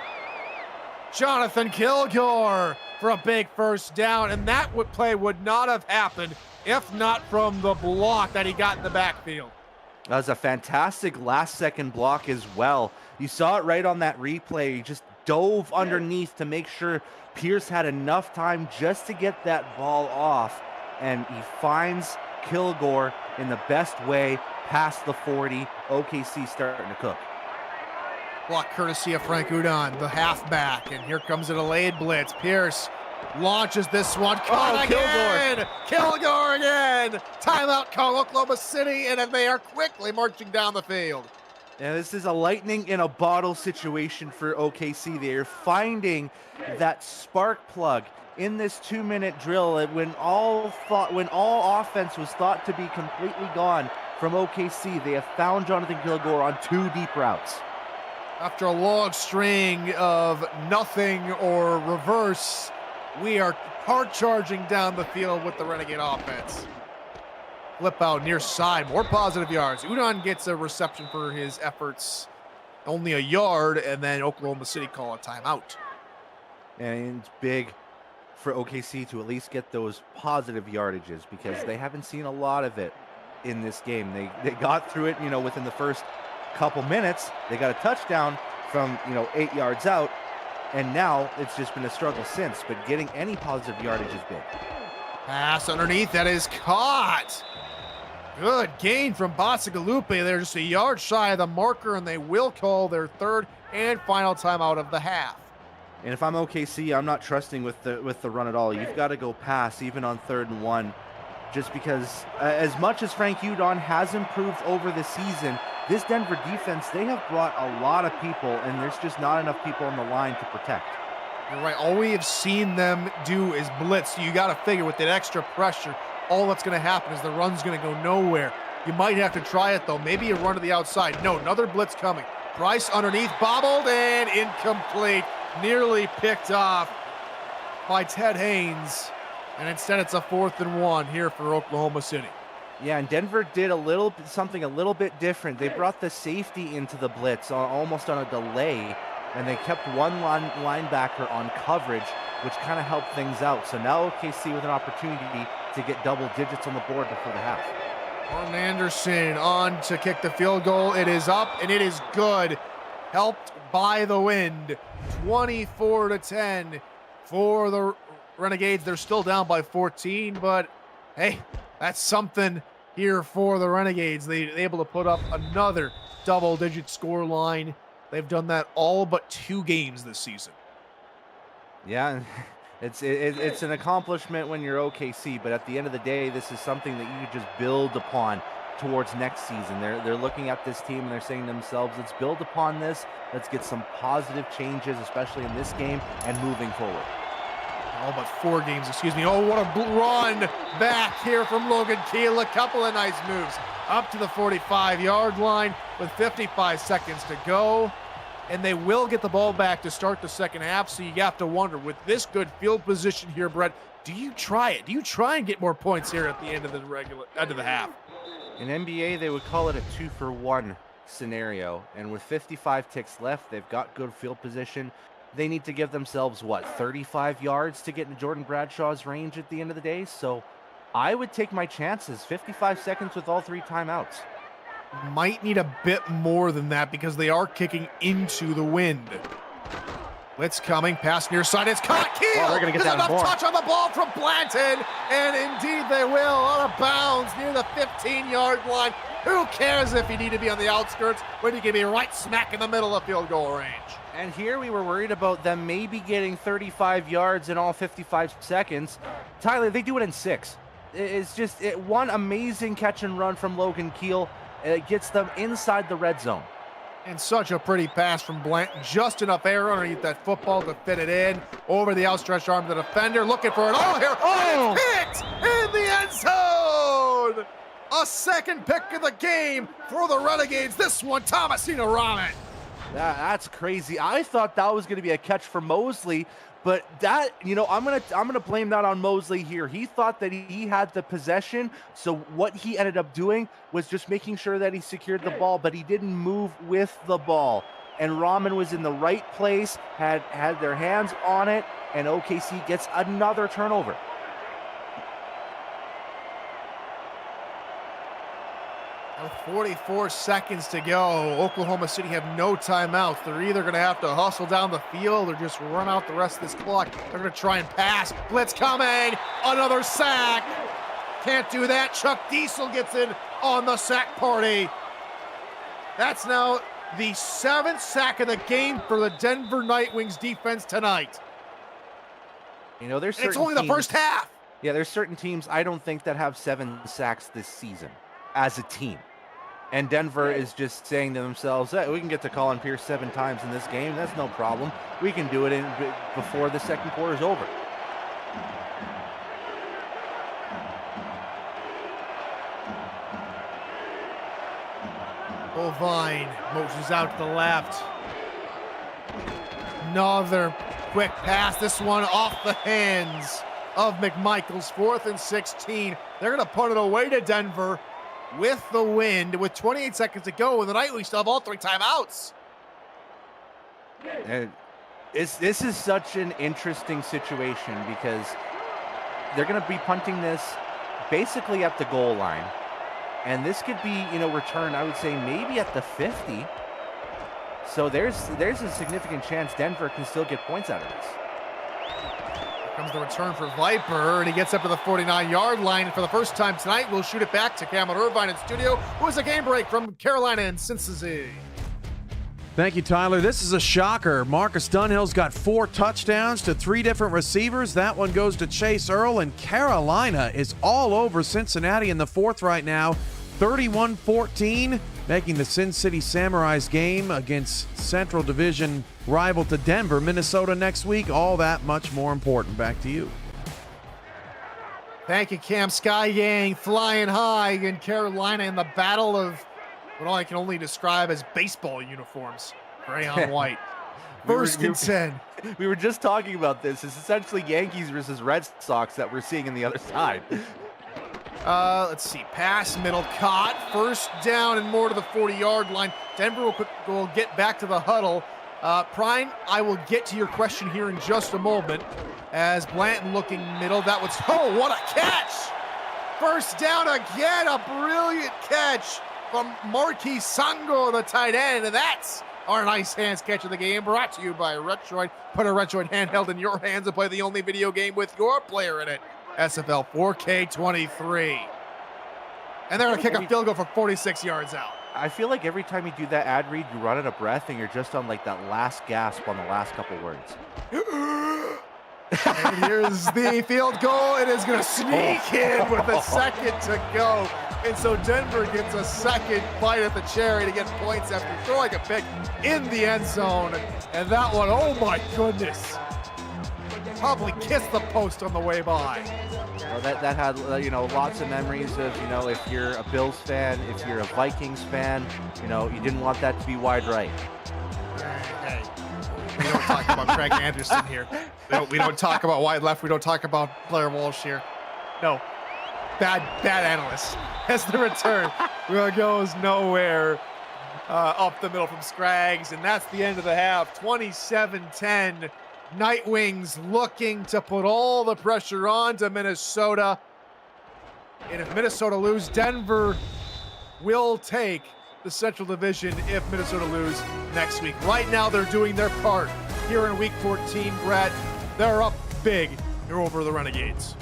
Jonathan Kilgore for a big first down, and that play would not have happened if not from the block that he got in the backfield. That was a fantastic last-second block as well. You saw it right on that replay. He just dove underneath to make sure Pierce had enough time just to get that ball off, and he finds Kilgore in the best way past the 40. OKC starting to cook. Block courtesy of Frank Udon, the halfback, and here comes a delayed blitz. Pierce launches this one. Caught again! Kilgore again! Timeout call, Oklahoma City, and they are quickly marching down the field. Yeah, this is a lightning in a bottle situation for OKC. They're finding that spark plug in this 2-minute drill when all offense was thought to be completely gone from OKC. They have found Jonathan Kilgore on 2 deep routes. After a long string of nothing or reverse, we are hard charging down the field with the Renegade offense. Flip out near side, more positive yards. Udon gets a reception for his efforts, only a yard, and then Oklahoma City call a timeout. And it's big for OKC to at least get those positive yardages because they haven't seen a lot of it in this game. They got through it, within the first couple minutes. They got a touchdown from 8 yards out, and now it's just been a struggle since, but getting any positive yardage is big. Pass underneath, that is caught. Good gain from Basagalupe. They're just a yard shy of the marker, and they will call their third and final timeout of the half. And if I'm OKC, I'm not trusting with the run at all. You've got to go pass even on 3rd and 1, just because as much as Frank Udon has improved over the season, this Denver defense, they have brought a lot of people, and there's just not enough people on the line to protect. You're right. All we have seen them do is blitz. So you got to figure with that extra pressure, all that's going to happen is the run's going to go nowhere. You might have to try it, though. Maybe a run to the outside. No, another blitz coming. Price underneath, bobbled, and incomplete. Nearly picked off by Ted Haynes. And instead, it's a 4th and 1 here for Oklahoma City. Yeah, and Denver did something a little bit different. They brought the safety into the blitz almost on a delay, and they kept one linebacker on coverage, which kind of helped things out. So now OKC with an opportunity to get double digits on the board before the half. Martin Anderson on to kick the field goal. It is up, and it is good. Helped by the wind. 24-10 for the Renegades. They're still down by 14, but hey, that's something here for the Renegades. They're able to put up another double-digit score line. They've done that all but 2 games this season. Yeah, it's an accomplishment when you're OKC, but at the end of the day, this is something that you just build upon towards next season. They're looking at this team and they're saying to themselves, let's build upon this. Let's get some positive changes, especially in this game and moving forward. All but 4 games, excuse me. Oh, what a run back here from Logan Keel. A couple of nice moves up to the 45-yard line with 55 seconds to go. And they will get the ball back to start the second half, so you have to wonder, with this good field position here, Brett, do you try it? Do you try and get more points here at the end of the half? In NBA, they would call it a 2-for-1 scenario. And with 55 ticks left, they've got good field position. They need to give themselves, 35 yards to get into Jordan Bradshaw's range at the end of the day. So I would take my chances. 55 seconds with all 3 timeouts. Might need a bit more than that because they are kicking into the wind. Blitz coming, pass near side, it's caught. Keel! Oh, they're going to get that enough more. Touch on the ball from Blanton, and indeed they will. Out of bounds near the 15-yard line. Who cares if you need to be on the outskirts when you can be right smack in the middle of field goal range? And here we were worried about them maybe getting 35 yards in all 55 seconds. Tyler, they do it in 6. It's just one amazing catch and run from Logan Keel. It gets them inside the red zone. And such a pretty pass from Blanton. Just enough air underneath that football to fit it in. Over the outstretched arm of the defender. Looking for it. Oh, here. Oh! It's picked in the end zone. A second pick of the game for the Renegades. This one, Thomasino Ramen. That's crazy. I thought that was going to be a catch for Mosley, but that, I'm gonna blame that on Mosley here. He thought that he had the possession, so what he ended up doing was just making sure that he secured the ball, but he didn't move with the ball. And Rahman was in the right place, had their hands on it, and OKC gets another turnover. With 44 seconds to go, Oklahoma City have no timeouts. They're either going to have to hustle down the field or just run out the rest of this clock. They're going to try and pass. Blitz coming. Another sack. Can't do that. Chuck Diesel gets in on the sack party. That's now the 7th sack of the game for the Denver Nightwings defense tonight. There's it's only the first half. Yeah, there's certain teams I don't think that have 7 sacks this season as a team. And Denver is just saying to themselves, hey, we can get to Colin Pierce 7 times in this game. That's no problem. We can do it before the second quarter is over. Bovine motions out to the left. Another quick pass. This one off the hands of McMichaels. 4th and 16. They're going to punt it away to Denver with the wind, with 28 seconds to go, and the Nightwings still have all 3 timeouts. And this is such an interesting situation because they're going to be punting this basically at the goal line. And this could be, returned, I would say, maybe at the 50. So there's a significant chance Denver can still get points out of this. Comes the return for Viper, and he gets up to the 49-yard line. And for the first time tonight, we'll shoot it back to Cameron Irvine in studio, who is a game break from Carolina and Cincinnati. Thank you, Tyler. This is a shocker. Marcus Dunhill's got 4 touchdowns to 3 different receivers. That one goes to Chase Earl, and Carolina is all over Cincinnati in the 4th right now, 31-14, making the Sin City Samurais game against Central Division rival to Denver, Minnesota next week. All that much more important. Back to you. Thank you, Cam. Sky Yang flying high in Carolina in the battle of what I can only describe as baseball uniforms. Gray on white. First and 10. We were just talking about this. It's essentially Yankees versus Red Sox that we're seeing in the other side. Let's see. Pass, middle, caught. First down and more to the 40-yard line. Denver will get back to the huddle. Prine, I will get to your question here in just a moment. As Blanton looking middle. That was, oh, what a catch! First down again. A brilliant catch from Marquis Sango, the tight end. And that's our nice hands catch of the game, brought to you by Retroid. Put a Retroid handheld in your hands and play the only video game with your player in it. SFL 4K23. And they're going to kick a field goal from 46 yards out. I feel like every time you do that ad read, you run out of breath and you're just on like that last gasp on the last couple words. And here's the field goal. It is going to sneak in with a second to go. And so Denver gets a second bite at the cherry to get points after throwing a pick in the end zone. And that one, oh my goodness. Probably kissed the post on the way by. That had, lots of memories of, if you're a Bills fan, if you're a Vikings fan, you didn't want that to be wide right. Hey, we don't talk about Craig Anderson here. We don't talk about wide left. We don't talk about Blair Walsh here. No, bad analyst. As the return goes nowhere up the middle from Scraggs, and that's the end of the half. 27-10. Nightwings looking to put all the pressure on to Minnesota. And if Minnesota lose, Denver will take the Central Division if Minnesota lose next week. Right now, they're doing their part here in Week 14, Brett. They're up big here over the Renegades.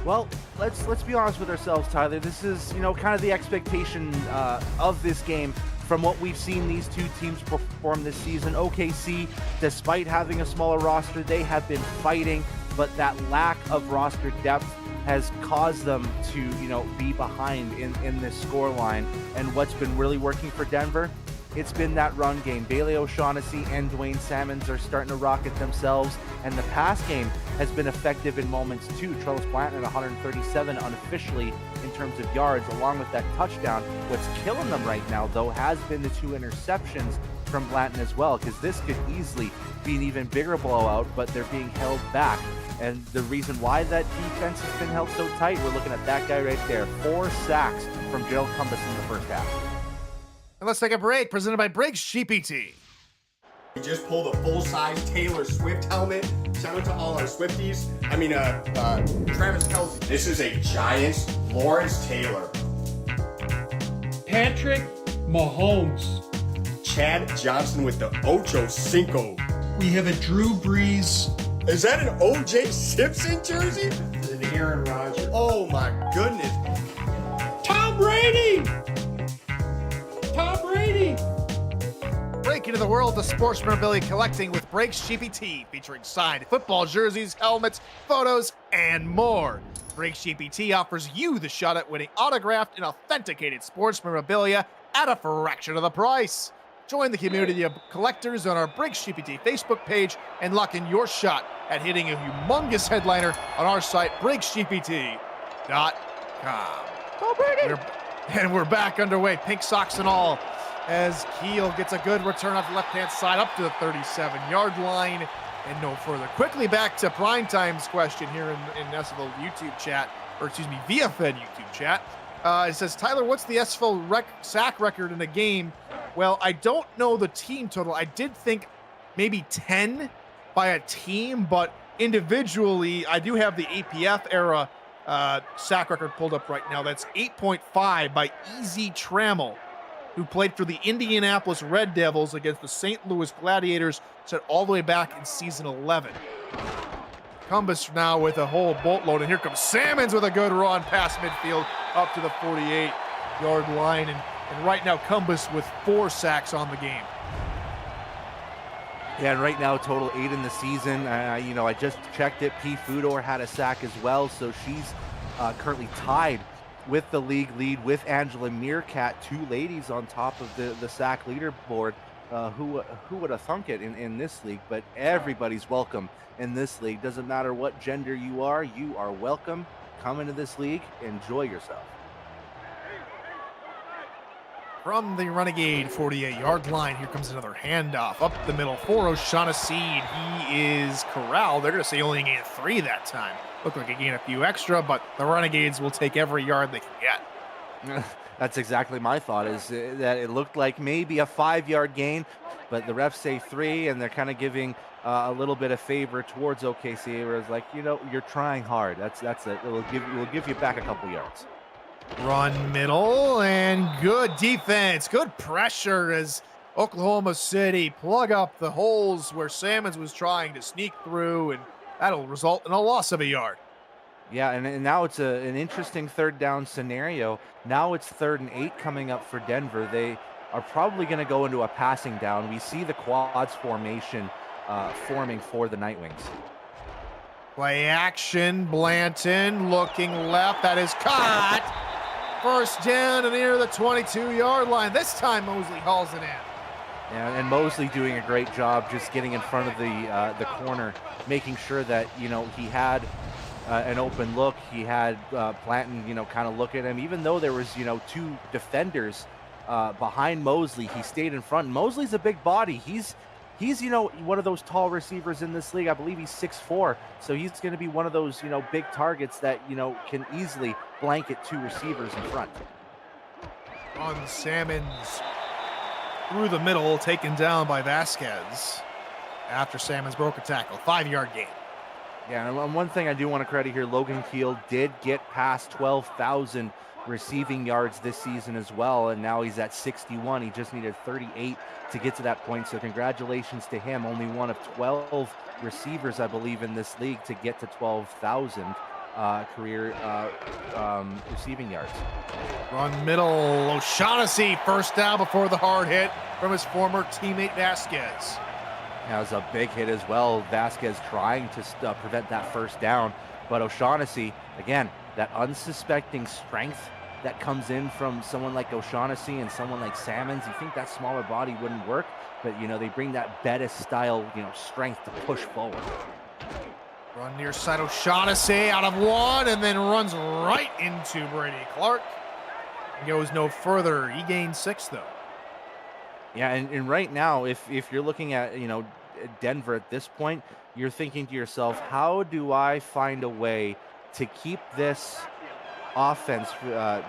Well, let's be honest with ourselves, Tyler. This is, kind of the expectation of this game. From what we've seen these two teams perform this season, OKC, despite having a smaller roster, they have been fighting, but that lack of roster depth has caused them to, be behind in this scoreline. And what's been really working for Denver, it's been that run game. Bailey O'Shaughnessy and Dwayne Salmons are starting to rocket themselves, and the pass game has been effective in moments too. Trellis Blanton at 137 unofficially in terms of yards, along with that touchdown. What's killing them right now, though, has been the 2 interceptions from Blanton as well, because this could easily be an even bigger blowout, but they're being held back. And the reason why that defense has been held so tight, we're looking at that guy right there. 4 sacks from Gerald Cumbus in the first half. And let's take a break, presented by Breaks GPT. We just pulled a full-size Taylor Swift helmet. Shout out to all our Swifties. Travis Kelce. This is a Giants Lawrence Taylor. Patrick Mahomes. Chad Johnson with the Ocho Cinco. We have a Drew Brees. Is that an O.J. Simpson jersey? An Aaron Rodgers. Oh my goodness. Tom Brady! Tom Brady! Break into the world of sports memorabilia collecting with Breaks GPT, featuring signed football jerseys, helmets, photos, and more. Breaks GPT offers you the shot at winning autographed and authenticated sports memorabilia at a fraction of the price. Join the community of collectors on our Breaks GPT Facebook page and lock in your shot at hitting a humongous headliner on our site, breaksgpt.com. We're back underway, pink socks and all, as Keel gets a good return off the left-hand side up to the 37-yard line. And no further. Quickly back to Primetime's question here in SFL YouTube chat, or excuse me, VFN YouTube chat. It says, Tyler, what's the SFL sack record in a game? Well, I don't know the team total. I did think maybe 10 by a team, but individually, I do have the APF era sack record pulled up right now. That's 8.5 by Easy Trammell, who played for the Indianapolis Red Devils against the St. Louis Gladiators, set all the way back in season 11. Cumbus now with a whole boatload, and here comes Salmons with a good run past midfield up to the 48-yard line, and right now Cumbus with 4 sacks on the game. Yeah, and right now total 8 in the season. I just checked it. P. Fudor had a sack as well, so she's currently tied with the league lead with Angela Meerkat, 2 ladies on top of the sack leaderboard. Who would have thunk it in this league? But everybody's welcome in this league. Doesn't matter what gender you are welcome. Come into this league, enjoy yourself. From the Renegade 48-yard line, here comes another handoff up the middle for O'Shaughnessy. He is corralled. They're going to say he only gained 3 that time. Looked like he gained a few extra, but the Renegades will take every yard they can get. That's exactly my thought, is that it looked like maybe a 5-yard gain, but the refs say 3, and they're kind of giving a little bit of favor towards OKC, where it's like, you're trying hard. That's it. It will give you back a couple yards. Run middle, and good defense, good pressure as Oklahoma City plug up the holes where Salmons was trying to sneak through, and that'll result in a loss of a yard. Yeah, and now it's an interesting 3rd down scenario. Now it's 3rd and 8 coming up for Denver. They are probably going to go into a passing down. We see the quads formation forming for the Nightwings. Play action, Blanton looking left, that is caught. First down and near the 22-yard line. This time Mosley hauls it in. Yeah, and Mosley doing a great job just getting in front of the corner, making sure that, he had an open look. He had Blanton, kind of look at him. Even though there was, 2 defenders behind Mosley, he stayed in front. Mosley's a big body. He's one of those tall receivers in this league. I believe he's 6'4", so he's going to be one of those, big targets that, can easily blanket 2 receivers in front. On Salmons through the middle, taken down by Vasquez after Salmons broke a tackle. 5-yard gain. Yeah, and one thing I do want to credit here, Logan Keel did get past 12,000 receiving yards this season as well, and now he's at 61. He just needed 38 to get to that point, so congratulations to him. Only one of 12 receivers, I believe, in this league to get to 12,000 career receiving yards. Run middle, O'Shaughnessy first down before the hard hit from his former teammate Vasquez. That was a big hit as well. Vasquez trying to prevent that first down, but O'Shaughnessy, again, that unsuspecting strength that comes in from someone like O'Shaughnessy and someone like Salmons. You think that smaller body wouldn't work, but they bring that Bettis style, strength to push forward. Run near side, O'Shaughnessy out of 1, and then runs right into Brady Clark. Goes no further. He gained 6 though. Yeah, and right now, if you're looking at, Denver at this point, you're thinking to yourself, how do I find a way to keep this offense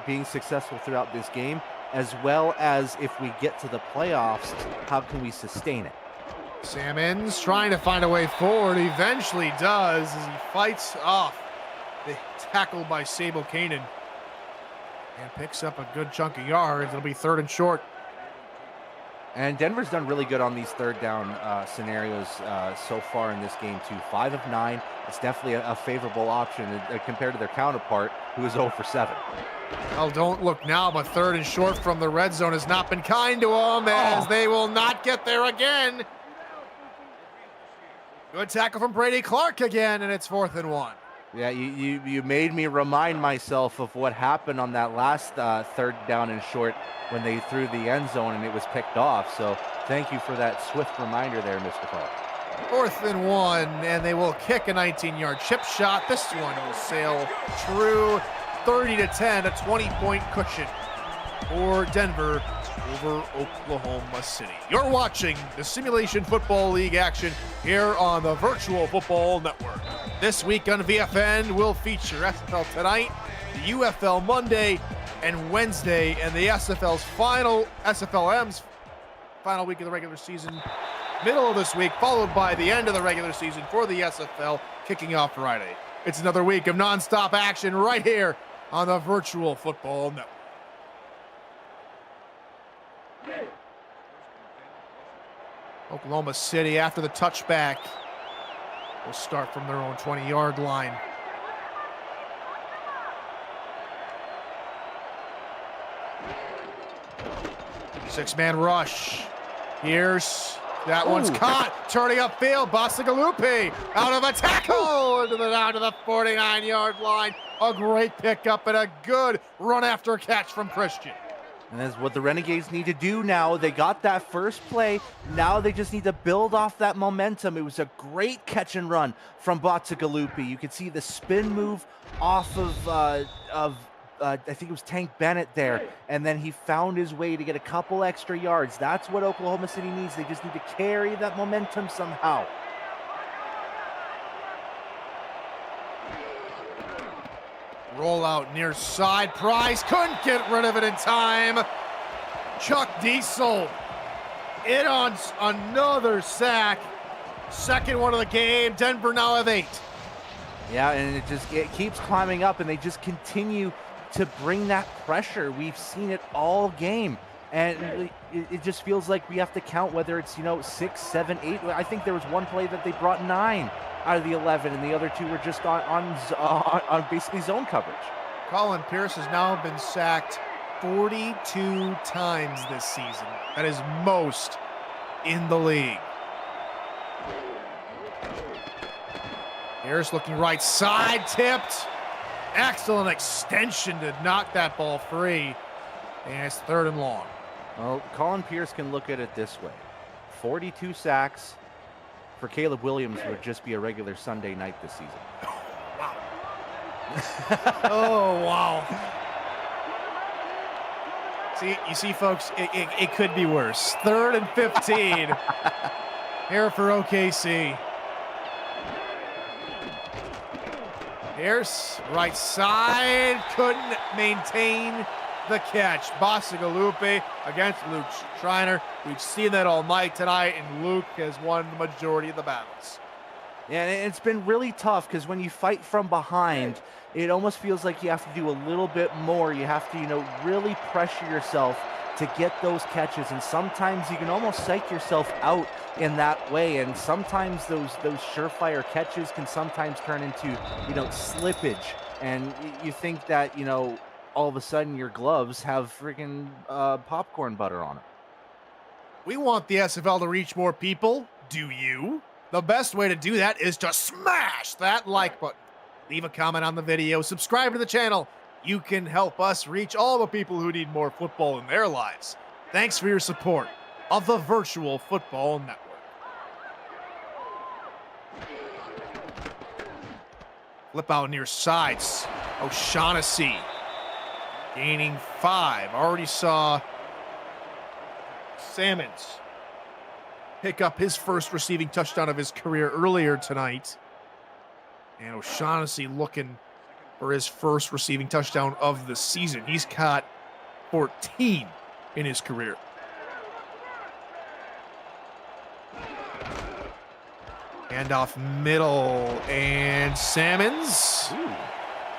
being successful throughout this game, as well as if we get to the playoffs, how can we sustain it? Salmons trying to find a way forward. Eventually does as he fights off the tackle by Sable Kanan and picks up a good chunk of yards. It'll be 3rd and short. And Denver's done really good on these third down scenarios so far in this game, too. 5 of 9. It's definitely a favorable option compared to their counterpart, who is 0 for 7. Well, don't look now, but 3rd and short from the red zone has not been kind to them as they will not get there again. Good tackle from Brady Clark again, and it's 4th and 1. Yeah, you made me remind myself of what happened on that last 3rd down and short when they threw the end zone and it was picked off. So thank you for that swift reminder there, Mr. Clark. 4th and 1, and they will kick a 19-yard chip shot. This one will sail true. 30-10, a 20-point cushion for Denver over Oklahoma City. You're watching the Simulation Football League action here on the Virtual Football Network. This week on VFN will feature SFL tonight, the UFL Monday and Wednesday, and the SFL's SFLM's final week of the regular season, middle of this week, followed by the end of the regular season for the SFL, kicking off Friday. It's another week of nonstop action right here on the Virtual Football Network. Oklahoma City, after the touchback, will start from their own 20-yard line. Six-man rush. Here's that one's caught. Turning upfield, Basagalupi out of a tackle down to the 49-yard line. A great pickup and a good run after catch from Christian. And that's what the Renegades need to do now. They got that first play. Now they just need to build off that momentum. It was a great catch and run from Batsagalupi. You could see the spin move off of I think it was Tank Bennett there. And then he found his way to get a couple extra yards. That's what Oklahoma City needs. They just need to carry that momentum somehow. Rollout near side. Price couldn't get rid of it in time. Chuck Diesel in on another sack. Second one of the game. Denver now have 8. Yeah, and it keeps climbing up, and they just continue to bring that pressure. We've seen it all game. And it just feels like we have to count whether it's, 6, 7, 8. I think there was one play that they brought 9 out of the 11, and the other 2 were just on basically zone coverage. Colin Pierce has now been sacked 42 times this season. That is most in the league. Pierce looking right side, tipped. Excellent extension to knock that ball free. And it's 3rd and long. Well, Colin Pierce can look at it this way. 42 sacks for Caleb Williams would just be a regular Sunday night this season. Wow. Oh, wow. You see, folks, it could be worse. 3rd and 15 here for OKC. Pierce, right side, couldn't maintain the catch. Basagalupi against Luke Schreiner. We've seen that all night tonight, and Luke has won the majority of the battles. Yeah, and it's been really tough because when you fight from behind, it almost feels like you have to do a little bit more. You have to, really pressure yourself to get those catches, and sometimes you can almost psych yourself out in that way, and sometimes those surefire catches can sometimes turn into, slippage, and you think that, all of a sudden your gloves have freaking popcorn butter on them. We want the SFL to reach more people. Do you? The best way to do that is to smash that like button. Leave a comment on the video. Subscribe to the channel. You can help us reach all the people who need more football in their lives. Thanks for your support of the Virtual Football Network. Flip out near sides. O'Shaughnessy gaining 5. Already saw Salmons pick up his first receiving touchdown of his career earlier tonight. And O'Shaughnessy looking for his first receiving touchdown of the season. He's caught 14 in his career. Handoff middle, and Salmons. Ooh,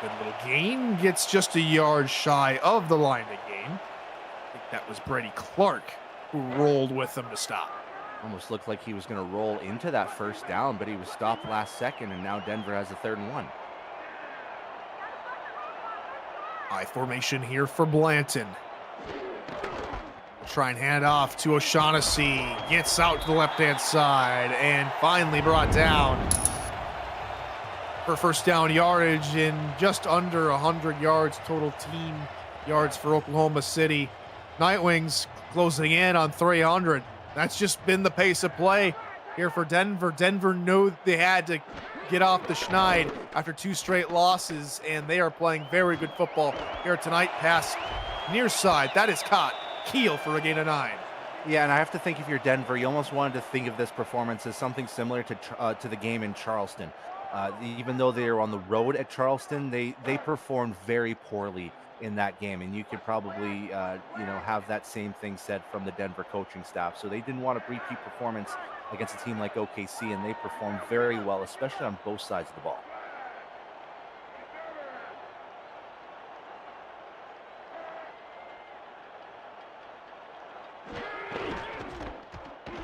good little gain. Gets just a yard shy of the line to gain. I think that was Brady Clark who rolled with him to stop. Almost looked like he was going to roll into that first down, but he was stopped last second, and now Denver has a 3rd and 1. I formation here for Blanton. Try and hand off to O'Shaughnessy. Gets out to the left-hand side and finally brought down for first down yardage in just under 100 yards total team yards for Oklahoma City. Nightwings closing in on 300. That's just been the pace of play here for Denver. Denver knew they had to get off the schneid after 2 straight losses, and they are playing very good football here tonight. Pass near side. That is caught. Keel for a gain of 9. Yeah, and I have to think if you're Denver, you almost wanted to think of this performance as something similar to the game in Charleston. Even though they were on the road at Charleston, they performed very poorly in that game, and you could probably have that same thing said from the Denver coaching staff. So they didn't want a repeat performance against a team like OKC, and they performed very well, especially on both sides of the ball.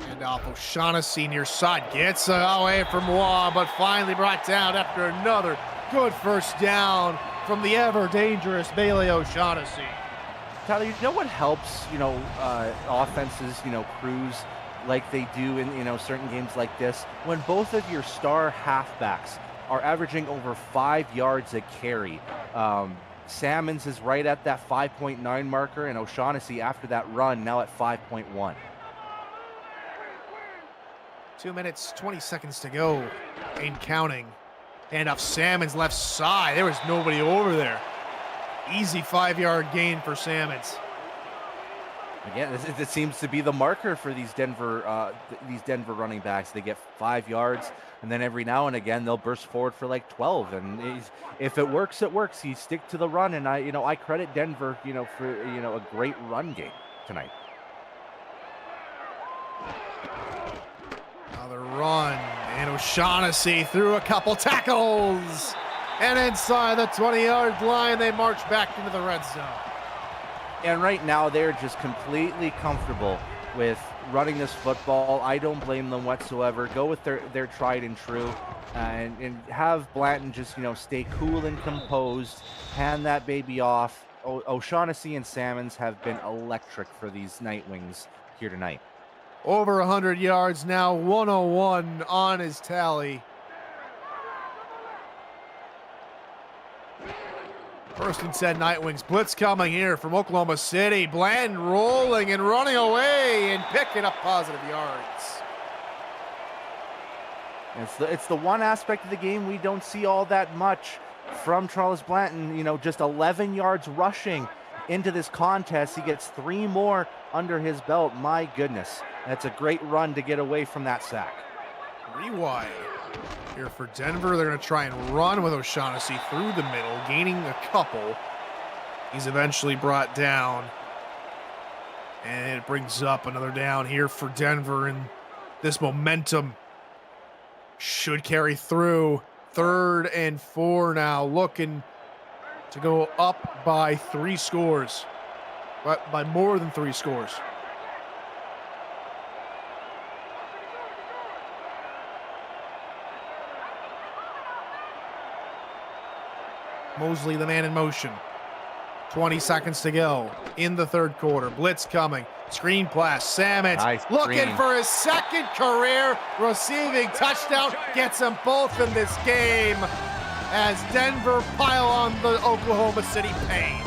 And off O'Shaughnessy near side. Gets away from Waugh, but finally brought down after another good first down from the ever-dangerous Bailey O'Shaughnessy. Tyler, you know what helps, offenses, cruise like they do in, certain games like this? When both of your star halfbacks are averaging over 5 yards a carry. Salmons is right at that 5.9 marker, and O'Shaughnessy after that run now at 5.1. 2 minutes, 20 seconds to go. Ain't counting. Hand off Salmons left side. There was nobody over there. Easy 5-yard gain for Salmons. Again, this seems to be the marker for these Denver running backs. They get 5 yards, and then every now and again they'll burst forward for like 12. And if it works, it works. You stick to the run, and I credit Denver, for a great run game tonight. Another run, and O'Shaughnessy through a couple tackles, and inside the 20-yard line they march back into the red zone. And right now, they're just completely comfortable with running this football. I don't blame them whatsoever. Go with their tried and true, and have Blanton just, stay cool and composed, hand that baby off. O'Shaughnessy and Salmons have been electric for these Nightwings here tonight. Over 100 yards now, 101 on his tally. First and 10 Nightwings. Blitz coming here from Oklahoma City. Bland rolling and running away and picking up positive yards. It's the one aspect of the game we don't see all that much from Charles Blanton. Just 11 yards rushing into this contest. He gets 3 more under his belt. My goodness. That's a great run to get away from that sack. 3 wide. Here for Denver, they're going to try and run with O'Shaughnessy through the middle, gaining a couple. He's eventually brought down. And it brings up another down here for Denver, and this momentum should carry through. 3rd and 4 now, looking to go up by 3 scores, but by more than 3 scores. Mosley, the man in motion. 20 seconds to go in the 3rd quarter. Blitz coming. Screen pass. Salmons looking for his 2nd career receiving touchdown. Gets them both in this game as Denver pile on the Oklahoma City pain.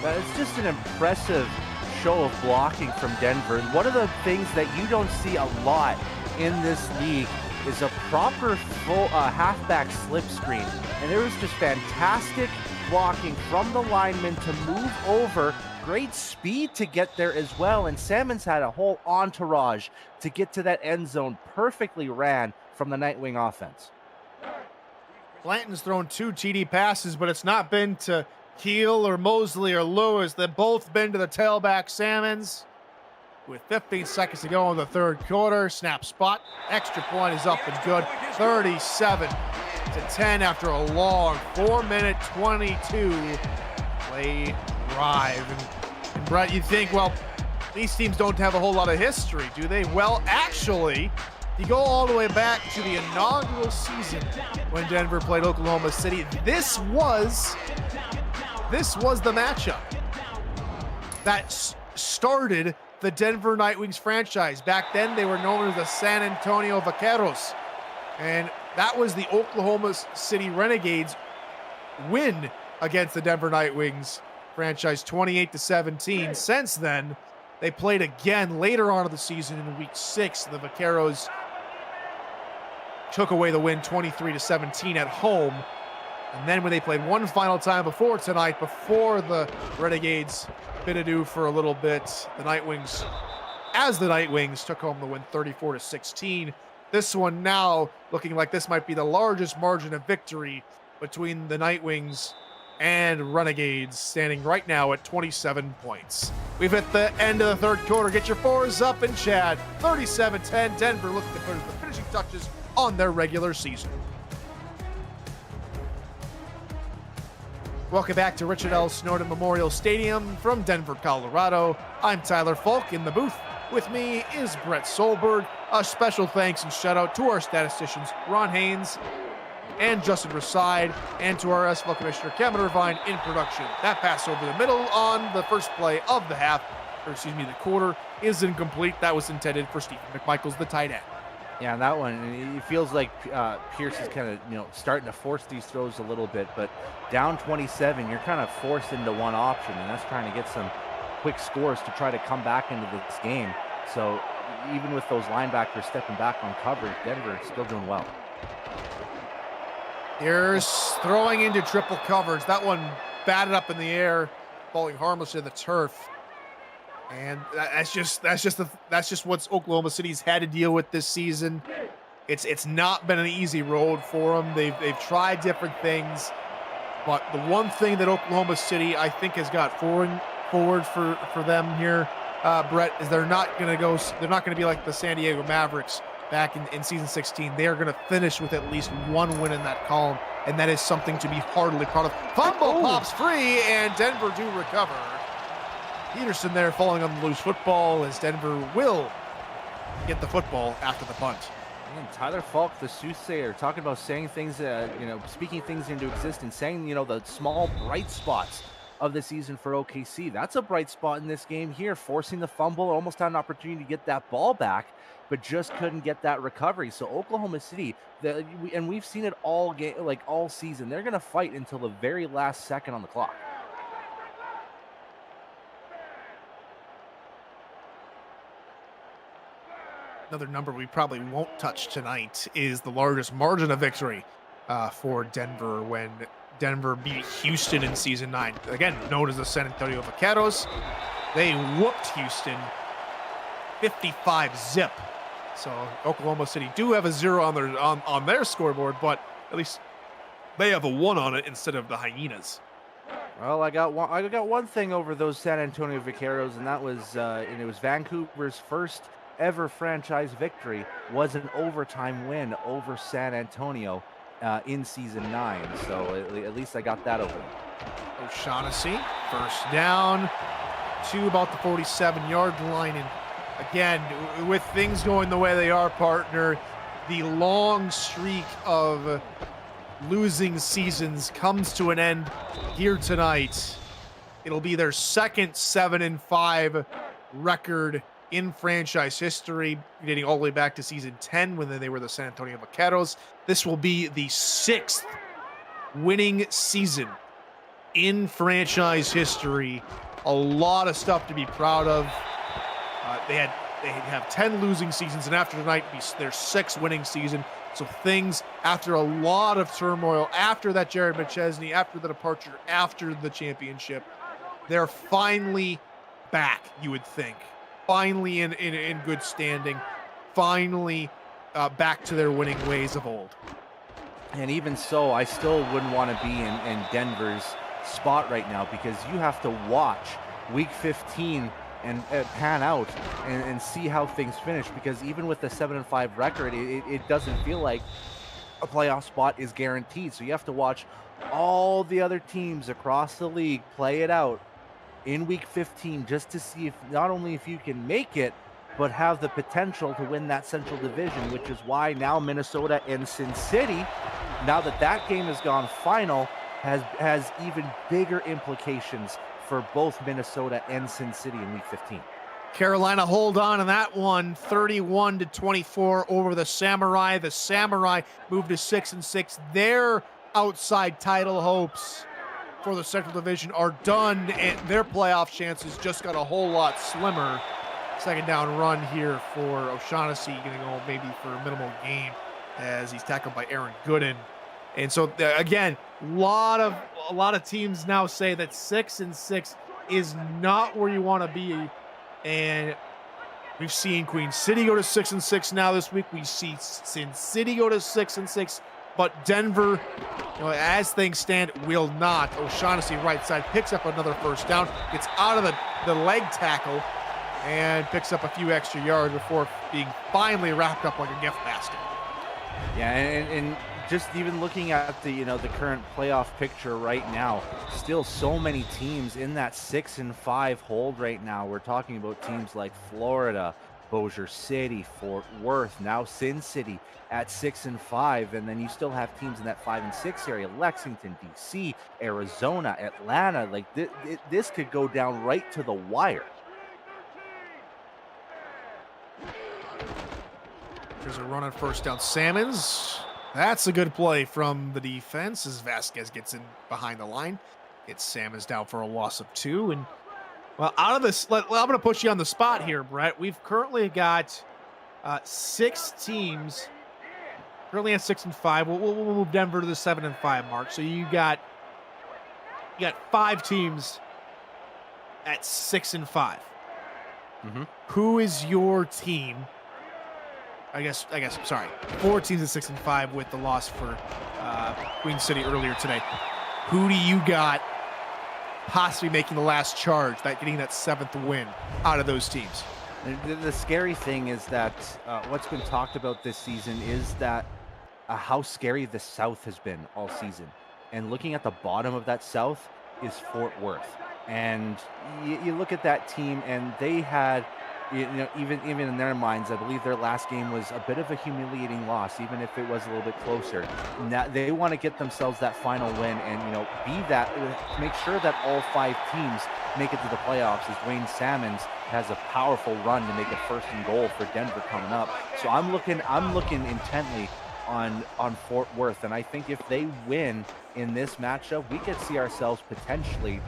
It's just an impressive show of blocking from Denver. And one of the things that you don't see a lot in this league is a proper full halfback slip screen. And there was just fantastic blocking from the linemen to move over great speed to get there as well, and Salmon's had a whole entourage to get to that end zone, perfectly ran from the Nightwing offense. Blanton's thrown 2 TD passes, but it's not been to Keel or Mosley or Lewis. They've both been to the tailback Salmons. With 15 seconds to go in the third quarter, snap spot, extra point is up and good. 37-10 after a long 4-minute 22 play drive. And Brett, you think, well, these teams don't have a whole lot of history, do they? Well, actually, you go all the way back to the inaugural season when Denver played Oklahoma City. This was the matchup that started the Denver Nightwings franchise. Back then, they were known as the San Antonio Vaqueros. And that was the Oklahoma City Renegades win against the Denver Nightwings franchise, 28-17. Since then, they played again later on in the season in week 6. The Vaqueros took away the win 23-17 at home. And then when they played one final time before tonight, before the Renegades bid adieu for a little bit, the Nightwings took home the win 34-16. This one now looking like this might be the largest margin of victory between the Nightwings and Renegades, standing right now at 27 points. We've hit the end of the third quarter. Get your fours up and Chad. 37-10. Denver looking to put the finishing touches on their regular season. Welcome back to Richard L. Snowden Memorial Stadium from Denver, Colorado. I'm Tyler Falk in the booth. With me is Brett Solberg. A special thanks and shout out to our statisticians, Ron Haynes and Justin Reside, and to our SFL Commissioner, Kevin Irvine, in production. That pass over the middle on the first play of the the quarter, is incomplete. That was intended for Stephen McMichaels, the tight end. Yeah, and that one, it feels like Pierce is kind of, starting to force these throws a little bit, but down 27, you're kind of forced into one option, and that's trying to get some quick scores to try to come back into this game. So even with those linebackers stepping back on coverage, Denver is still doing well. Here's throwing into triple coverage. That one batted up in the air, falling harmless to the turf. And that's just what Oklahoma City's had to deal with this season. It's not been an easy road for them. They've tried different things, but the one thing that Oklahoma City I think has got forward for them here, Brett, is they're not going to be like the San Diego Mavericks back in season 16. They are going to finish with at least one win in that column, and that is something to be heartily proud of. Fumble pops free, and Denver do recover. Peterson there falling on the loose football as Denver will get the football after the punt. And Tyler Falk, the soothsayer, talking about saying things, speaking things into existence, saying, the small bright spots of the season for OKC. That's a bright spot in this game here, forcing the fumble, almost had an opportunity to get that ball back, but just couldn't get that recovery. So Oklahoma City, and we've seen it all season, they're going to fight until the very last second on the clock. Another number we probably won't touch tonight is the largest margin of victory for Denver when Denver beat Houston in season 9. Again, known as the San Antonio Vaqueros. They whooped Houston 55-zip. So Oklahoma City do have a 0 on their scoreboard, but at least they have a 1 on it instead of the Hyenas. Well, I got one thing over those San Antonio Vaqueros, and that was it was Vancouver's first ever franchise victory was an overtime win over San Antonio in season 9. So at least I got that over them. O'Shaughnessy, first down to about the 47-yard line. And again, with things going the way they are, partner, the long streak of losing seasons comes to an end here tonight. It'll be their second 7-5 record in franchise history, dating all the way back to season 10 when they were the San Antonio Vaqueros. This will be the 6th winning season in franchise history. A lot of stuff to be proud of. They have 10 losing seasons, and after tonight, their 6th winning season. So things, after a lot of turmoil, after that Jared McChesney, after the departure, after the championship, they're finally back, you would think. Finally in good standing. Finally back to their winning ways of old. And even so, I still wouldn't want to be in Denver's spot right now, because you have to watch week 15 and pan out and see how things finish, because even with the 7-5 record, it doesn't feel like a playoff spot is guaranteed. So you have to watch all the other teams across the league play it out in week 15, just to see if not only if you can make it, but have the potential to win that Central Division, which is why now Minnesota and Sin City, now that that game has gone final, has even bigger implications for both Minnesota and Sin City in week 15. Carolina hold on in that one, 31-24 over the Samurai. The Samurai moved to 6-6. Their outside title hopes for the Central Division are done, and their playoff chances just got a whole lot slimmer. Second down run here for O'Shaughnessy, going to go maybe for a minimal gain as he's tackled by Aaron Gooden. And so again, a lot of teams now say that 6-6 is not where you want to be. And we've seen Queen City go to 6-6 now this week. We see Sin City go to 6-6, but Denver, as things stand, will not. O'Shaughnessy right side picks up another first down, gets out of the leg tackle, and picks up a few extra yards before being finally wrapped up like a gift basket. Yeah, and just even looking at the the current playoff picture right now, still so many teams in that 6-5 hold right now. We're talking about teams like Florida, Bossier City, Fort Worth, now Sin City at 6-5, and then you still have teams in that 5-6 area: Lexington, DC, Arizona, Atlanta. Like this could go down right to the wire. There's a run on first down. Salmons. That's a good play from the defense as Vasquez gets in behind the line. It's Salmons down for a loss of 2. And, well, out of this, I'm going to put you on the spot here, Brett. We've currently got 6 teams currently at 6-5. We'll move Denver to the 7-5 mark. So you got 5 teams at 6-5. Mm-hmm. Who is your team? I guess, sorry. 4 teams at 6-5 with the loss for Queen City earlier today. Who do you got possibly making the last charge, getting that 7th win out of those teams? The scary thing is that what's been talked about this season is that how scary the South has been all season. And looking at the bottom of that South is Fort Worth. And you look at that team, and they had, even in their minds, I believe their last game was a bit of a humiliating loss, even if it was a little bit closer. Now they want to get themselves that final win and make sure that all 5 teams make it to the playoffs, as Dwayne Salmons has a powerful run to make it 1st and goal for Denver coming up. So I'm looking intently on Fort Worth, and I think if they win in this matchup, we could see ourselves potentially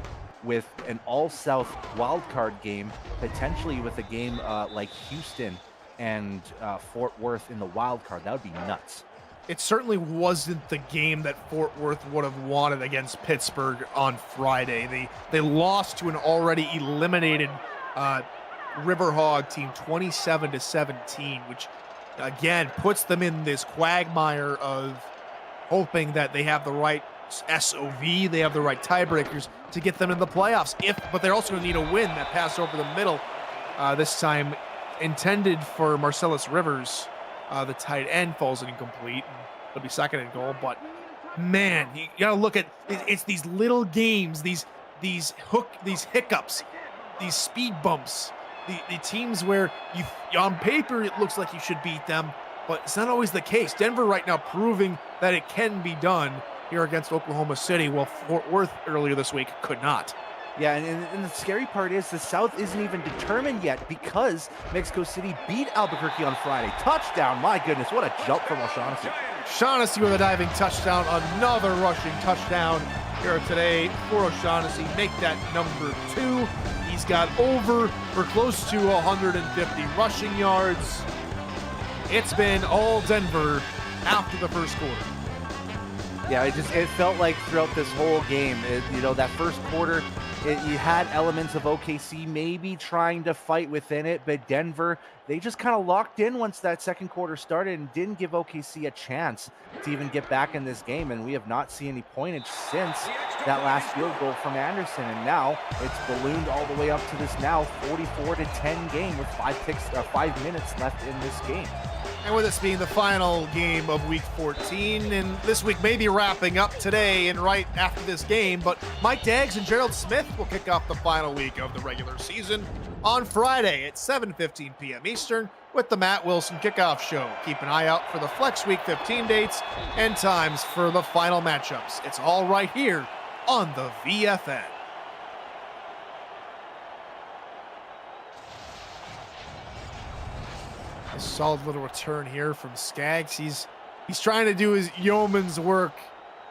with an all-South wildcard game, potentially with a game like Houston and Fort Worth in the wildcard. That would be nuts. It certainly wasn't the game that Fort Worth would have wanted against Pittsburgh on Friday. They lost to an already eliminated Riverhog team 27-17, which again puts them in this quagmire of hoping that they have the right SOV, they have the right tiebreakers to get them in the playoffs. But they're also going to need a win. That pass over the middle, this time intended for Marcellus Rivers. The tight end falls incomplete. It'll be 2nd and goal. But man, you got to look at it's these little games, these hiccups, these speed bumps, the teams where on paper it looks like you should beat them, but it's not always the case. Denver right now proving that it can be done here against Oklahoma City, while Fort Worth earlier this week could not. Yeah, and the scary part is the South isn't even determined yet, because Mexico City beat Albuquerque on Friday. Touchdown, my goodness, what a jump from O'Shaughnessy. O'Shaughnessy with a diving touchdown, another rushing touchdown here today for O'Shaughnessy. Make that number 2. He's got over for close to 150 rushing yards. It's been all Denver after the first quarter. Yeah, it felt like throughout this whole game, that first quarter, You had elements of OKC maybe trying to fight within it, but Denver, they just kind of locked in once that second quarter started and didn't give OKC a chance to even get back in this game. And we have not seen any pointage since that last field goal from Anderson. And now it's ballooned all the way up to this now 44-10 game with 5 minutes left in this game. And with this being the final game of Week 14, and this week may be wrapping up today and right after this game, but Mike Daggs and Gerald Smith will kick off the final week of the regular season on Friday at 7:15 p.m. Eastern with the Matt Wilson Kickoff Show. Keep an eye out for the Flex Week 15 dates and times for the final matchups. It's all right here on the VFN. A solid little return here from Skaggs. He's trying to do his yeoman's work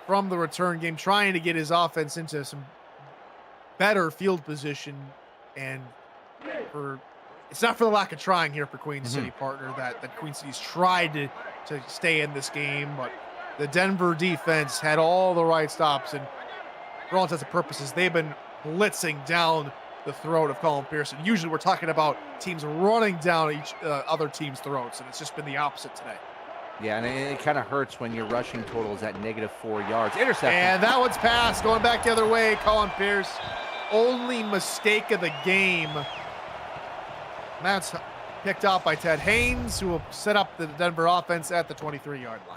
from the return game, trying to get his offense into some better field position. And it's not for the lack of trying here for Queen City, partner, that Queen City's tried to stay in this game, but the Denver defense had all the right stops, and for all intents and purposes, they've been blitzing down the throat of Colin Pearson. Usually we're talking about teams running down each other team's throats, and it's just been the opposite today. Yeah, and it kind of hurts when your rushing total is at -4 yards. Interception. And that one's passed, going back the other way. Colin Pierce, only mistake of the game. That's picked out by Ted Haynes, who will set up the Denver offense at the 23-yard line.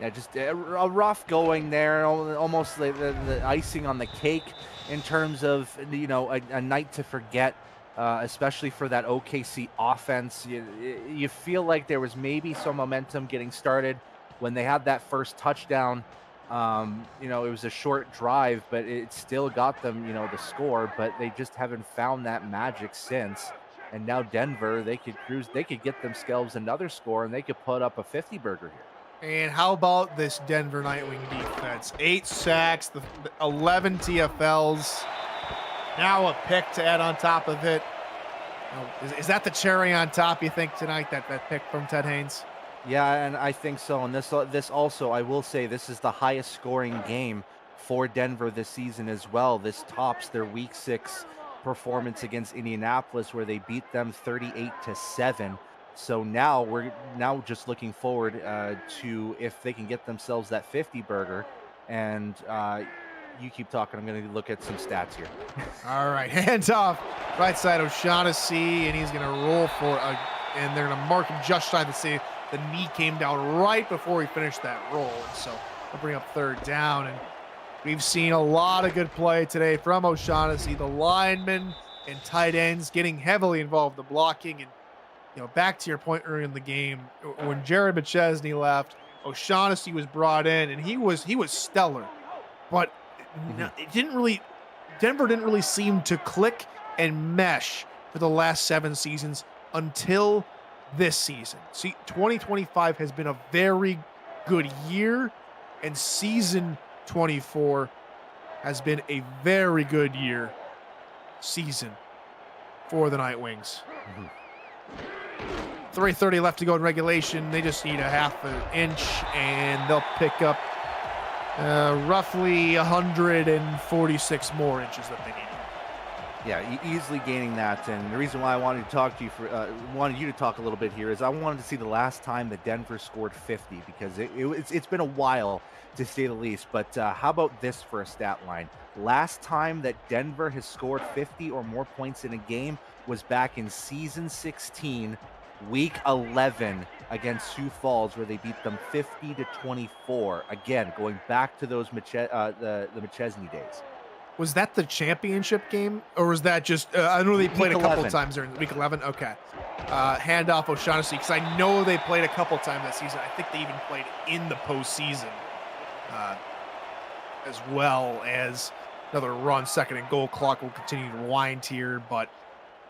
Yeah, just a rough going there, almost like the icing on the cake in terms of, a night to forget, especially for that OKC offense. You feel like there was maybe some momentum getting started when they had that first touchdown. It was a short drive, but it still got them, the score, but they just haven't found that magic since. And now Denver, they could cruise, they could get themselves another score, and they could put up a 50-burger here. And how about this Denver Nightwing defense? 8 sacks, the 11 TFLs, now a pick to add on top of it. Is that the cherry on top, you think, tonight, that pick from Ted Haynes? Yeah, and I think so. And this also, I will say, this is the highest scoring game for Denver this season as well. This tops their Week 6 performance against Indianapolis, where they beat them 38-7. So now we're just looking forward to if they can get themselves that 50-burger. And you keep talking. I'm going to look at some stats here. All right, hands off. Right side O'Shaughnessy, and he's going to roll for and they're going to mark him just shy to see the knee came down right before he finished that roll. And so they'll bring up 3rd down. And we've seen a lot of good play today from O'Shaughnessy. The linemen and tight ends getting heavily involved in the blocking. And back to your point earlier in the game, when Jared McChesney left, O'Shaughnessy was brought in, and he was stellar. But Denver didn't really seem to click and mesh for the last 7 seasons until this season. See, 2025 has been a very good year, and season 24 has been a very good season for the Nightwings. 3:30 left to go in regulation. They just need a half an inch, and they'll pick up roughly 146 more inches that they need. Yeah, easily gaining that. And the reason why I wanted to talk to you wanted you to talk a little bit here is I wanted to see the last time that Denver scored 50, because it's been a while, to say the least. But how about this for a stat line? Last time that Denver has scored 50 or more points in a game was back in season 16, week 11 against Sioux Falls, where they beat them 50-24. Again, going back to those the McChesney days. Was that the championship game, or was that just? I know they played Week a couple 11. times during week 11. Okay, handoff O'Shaughnessy, because I know they played a couple times that season. I think they even played in the postseason, as well as another run. 2nd and goal, clock will continue to wind here, but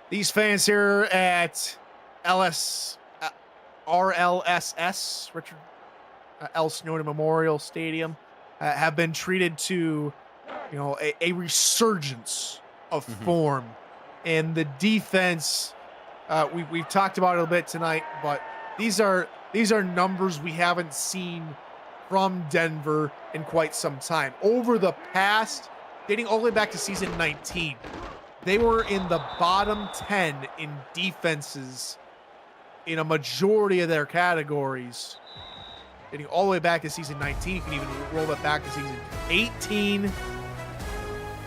these fans here at RLSS, Richard L. Snowden Memorial Stadium, have been treated to a resurgence of form. And the defense, we've talked about it a bit tonight, but these are numbers we haven't seen from Denver in quite some time. Over the past dating all the way back to season 19, they were in the bottom 10 in defenses in a majority of their categories. Dating all the way back to season 19, you can even roll that back to season 18.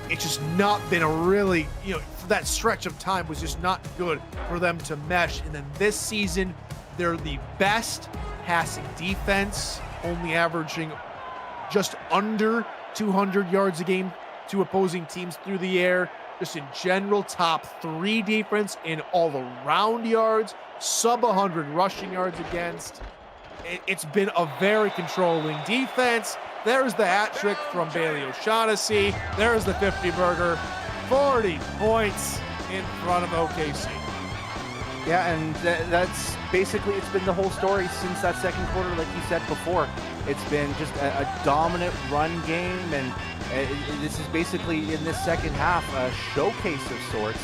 It's just not been a really, for that stretch of time was just not good for them to mesh. And then this season, they're the best passing defense, only averaging just under 200 yards a game to opposing teams through the air. Just in general, top 3 defense in all around yards, sub 100 rushing yards against. It's been a very controlling defense. There's the hat trick from Bailey O'Shaughnessy. There's the 50-burger. 40 points in front of OKC. Yeah, and that's basically, it's been the whole story since that second quarter, like you said before. It's been just a dominant run game, and this is basically, in this second half, a showcase of sorts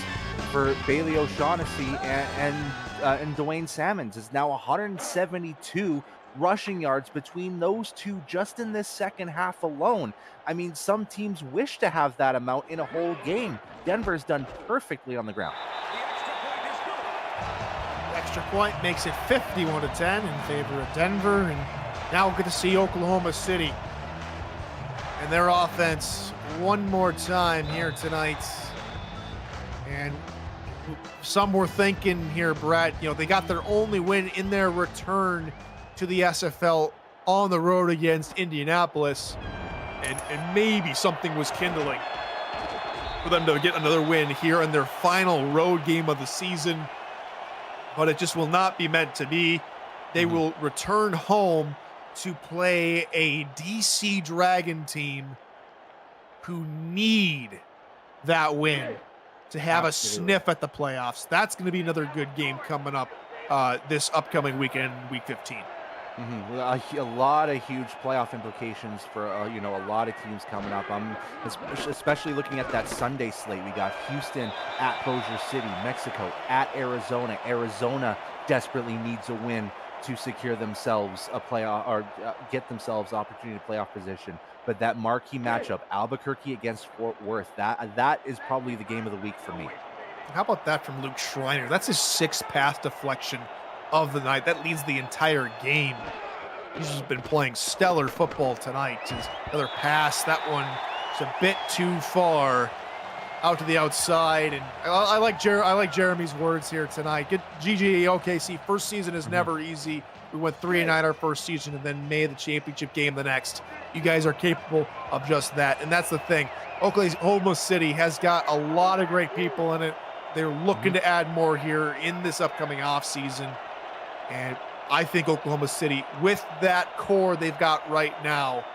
for Bailey O'Shaughnessy and Dwayne Salmons. Is now 172 rushing yards between those two just in this second half alone. I mean, some teams wish to have that amount in a whole game. Denver's done perfectly on the ground. Extra point makes it 51-10 in favor of Denver, and now we'll get to see Oklahoma City and their offense one more time here tonight. And some were thinking here, Brett, they got their only win in their return to the SFL on the road against Indianapolis, and maybe something was kindling for them to get another win here in their final road game of the season, but it just will not be meant to be. They will return home to play a DC Dragon team who need that win to have a sniff at the playoffs. That's going to be another good game coming up this upcoming weekend, week 15. A lot of huge playoff implications for a lot of teams coming up. Especially looking at that Sunday slate. We got Houston at Bossier City, Mexico at Arizona. Arizona desperately needs a win to secure themselves a playoff or get themselves opportunity to playoff position. But that marquee matchup, Albuquerque against Fort Worth, that is probably the game of the week for me. How about that from Luke Schreiner? That's his 6th pass deflection of the night. That leads the entire game. He's just been playing stellar football tonight. His other pass, that one is a bit too far out to the outside. And I like Jeremy's words here tonight. Get GG OKC. First season is never easy. We went 3-9 our first season and then made the championship game the next. You guys are capable of just that. And that's the thing. Oklahoma City has got a lot of great people in it. They're looking to add more here in this upcoming offseason. And I think Oklahoma City, with that core they've got right now,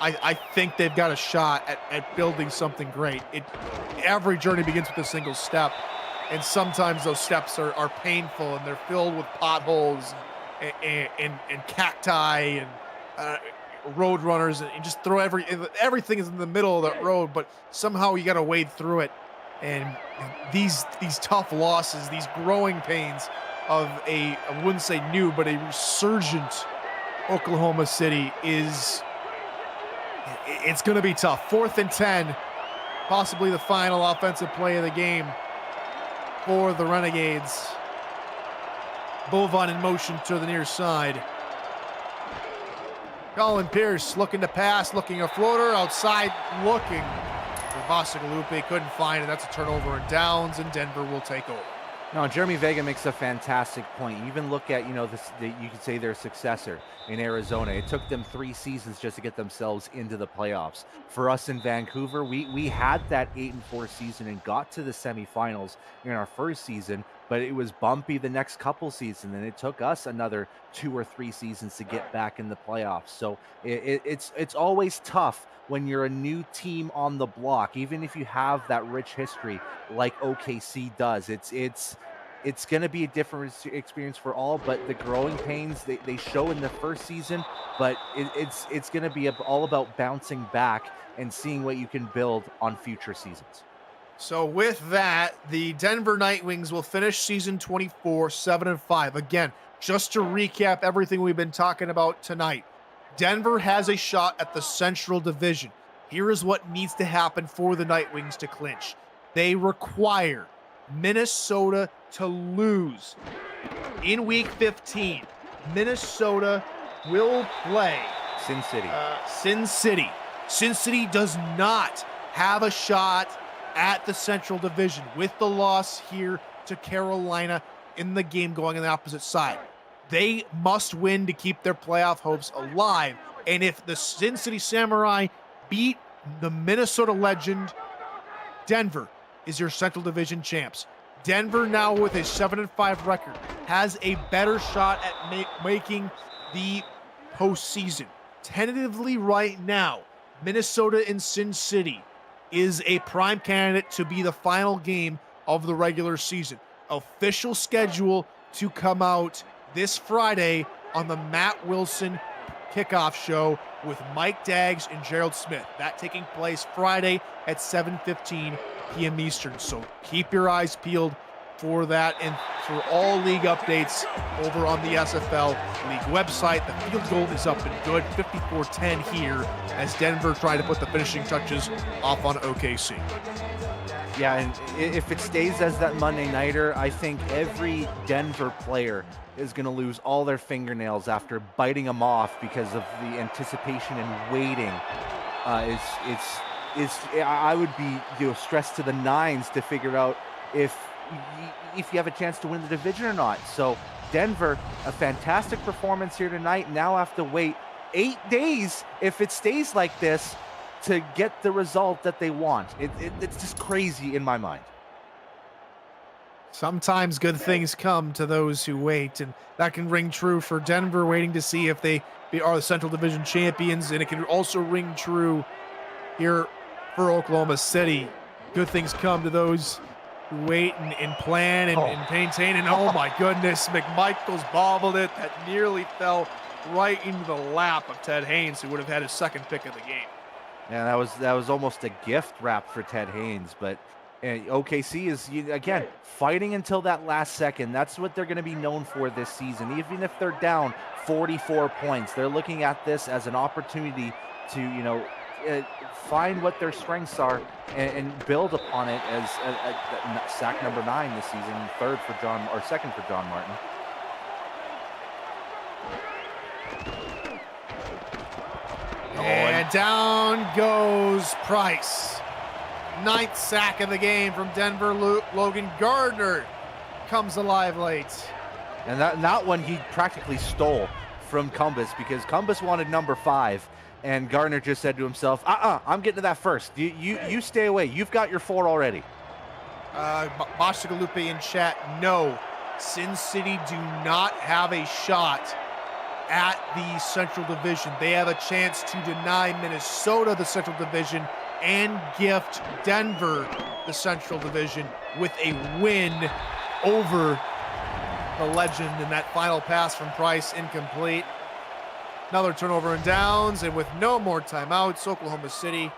I think they've got a shot at building something great. Every journey begins with a single step, and sometimes those steps are painful and they're filled with potholes and cacti and road runners, and just throw everything is in the middle of that road, but somehow you got to wade through it. And these tough losses, these growing pains of I wouldn't say new, but a resurgent Oklahoma City it's going to be tough. 4th and 10, possibly the final offensive play of the game for the Renegades. Bovan in motion to the near side. Colin Pierce looking to pass, looking a floater outside, looking. Vasigalupe couldn't find it. That's a turnover and downs, and Denver will take over. No, Jeremy Vega makes a fantastic point. You even look at, you could say their successor in Arizona. It took them 3 seasons just to get themselves into the playoffs. For us in Vancouver, we had that 8-4 season and got to the semifinals in our first season, but it was bumpy the next couple seasons, and it took us another 2 or 3 seasons to get back in the playoffs. So it's always tough when you're a new team on the block, even if you have that rich history like OKC does. It's going to be a different experience for all, but the growing pains they show in the first season, but it's going to be all about bouncing back and seeing what you can build on future seasons. So with that, the Denver Nightwings will finish season 24 7-5. Again, just to recap everything we've been talking about tonight, Denver has a shot at the Central Division. Here is what needs to happen for the Night Wings to clinch. They require Minnesota to lose. In week 15, Minnesota will play Sin City. Sin City. Sin City does not have a shot at the Central Division with the loss here to Carolina in the game going on the opposite side. They must win to keep their playoff hopes alive. And if the Sin City Samurai beat the Minnesota Legend, Denver is your Central Division champs. Denver, now with a 7-5 record, has a better shot at making the postseason. Tentatively right now, Minnesota and Sin City is a prime candidate to be the final game of the regular season. Official schedule to come out this Friday on the Matt Wilson kickoff show with Mike Daggs and Gerald Smith. That taking place Friday at 7:15 p.m. Eastern. So keep your eyes peeled for that and for all league updates over on the SFL league website. The field goal is up and good, 54-10 here as Denver try to put the finishing touches off on OKC. Yeah, and if it stays as that Monday nighter, I think every Denver player is going to lose all their fingernails after biting them off because of the anticipation and waiting. I would be stressed to the nines to figure out if you have a chance to win the division or not. So Denver, a fantastic performance here tonight. Now have to wait 8 days if it stays like this to get the result that they want. It's just crazy in my mind. Sometimes good things come to those who wait, and that can ring true for Denver, waiting to see if they are the Central Division champions, and it can also ring true here for Oklahoma City. Good things come to those who wait and plan and maintain, and oh my goodness, McMichaels bobbled it. That nearly fell right into the lap of Ted Haynes, who would have had his second pick of the game. Yeah, that was almost a gift wrap for Ted Haynes, but OKC is, again, fighting until that last second. That's what they're going to be known for this season. Even if they're down 44 points, they're looking at this as an opportunity to, find what their strengths are and build upon it as sack number 9 this season, second for John Martin. And down goes Price. 9th sack of the game from Denver. Logan Gardner comes alive late. And that one he practically stole from Cumbus, because Cumbus wanted number 5, and Gardner just said to himself, I'm getting to that first. You stay away. You've got your 4 already. Bashagalupe in chat, no. Sin City do not have a shot at the Central Division. They have a chance to deny Minnesota the Central Division and gift Denver the Central Division with a win over the Legend. And that final pass from Price incomplete. Another turnover and downs, and with no more timeouts, Oklahoma City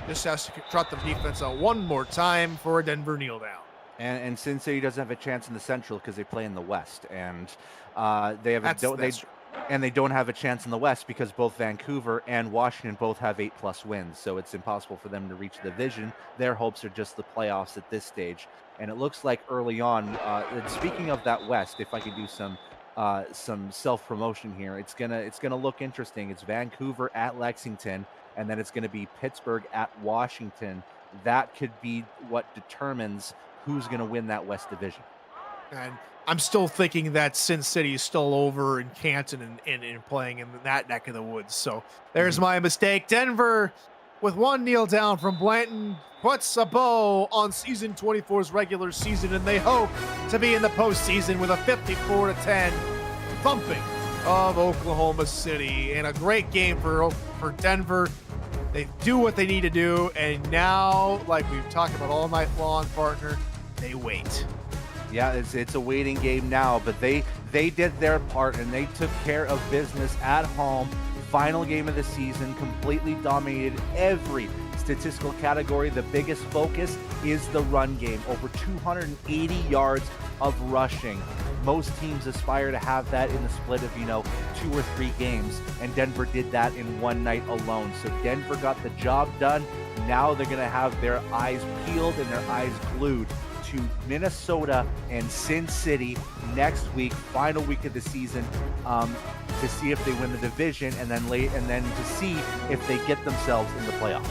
just has to trot the defense out one more time for a Denver kneel down. And Sin City doesn't have a chance in the Central because they play in the West, and they don't have a chance in the West because both Vancouver and Washington both have 8+ wins. So it's impossible for them to reach the division. Their hopes are just the playoffs at this stage. And it looks like early on, and speaking of that West, if I could do some self-promotion here, it's gonna look interesting. It's Vancouver at Lexington, and then it's gonna be Pittsburgh at Washington. That could be what determines who's gonna win that West Division. And I'm still thinking that Sin City is still over in Canton and playing in that neck of the woods. So there's my mistake. Denver, with one kneel down from Blanton, puts a bow on season 24's regular season, and they hope to be in the postseason with a 54-10 thumping of Oklahoma City. And a great game for Denver. They do what they need to do, and now, like we've talked about all night long, partner, they wait. Yeah, it's a waiting game now, but they did their part, and they took care of business at home. Final game of the season, completely dominated every statistical category. The biggest focus is the run game. Over 280 yards of rushing Most teams aspire to have that in the split of, 2 or 3 games, and Denver did that in one night alone. So Denver got the job done. Now they're going to have their eyes peeled and their eyes glued to Minnesota and Sin City next week, final week of the season, to see if they win the division, and then to see if they get themselves in the playoffs.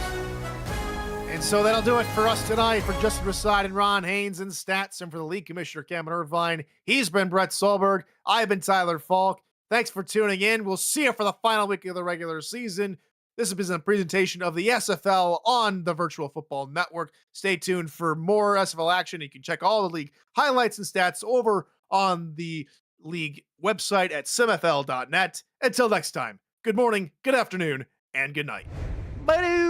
And so that'll do it for us tonight. For Justin Raside and Ron Haynes in stats, and for the league commissioner, Cameron Irvine, he's been Brett Solberg. I've been Tyler Falk. Thanks for tuning in. We'll see you for the final week of the regular season. This has been a presentation of the SFL on the Virtual Football Network. Stay tuned for more SFL action. You can check all the league highlights and stats over on the league website at simfl.net. Until next time, good morning, good afternoon, and good night. Bye.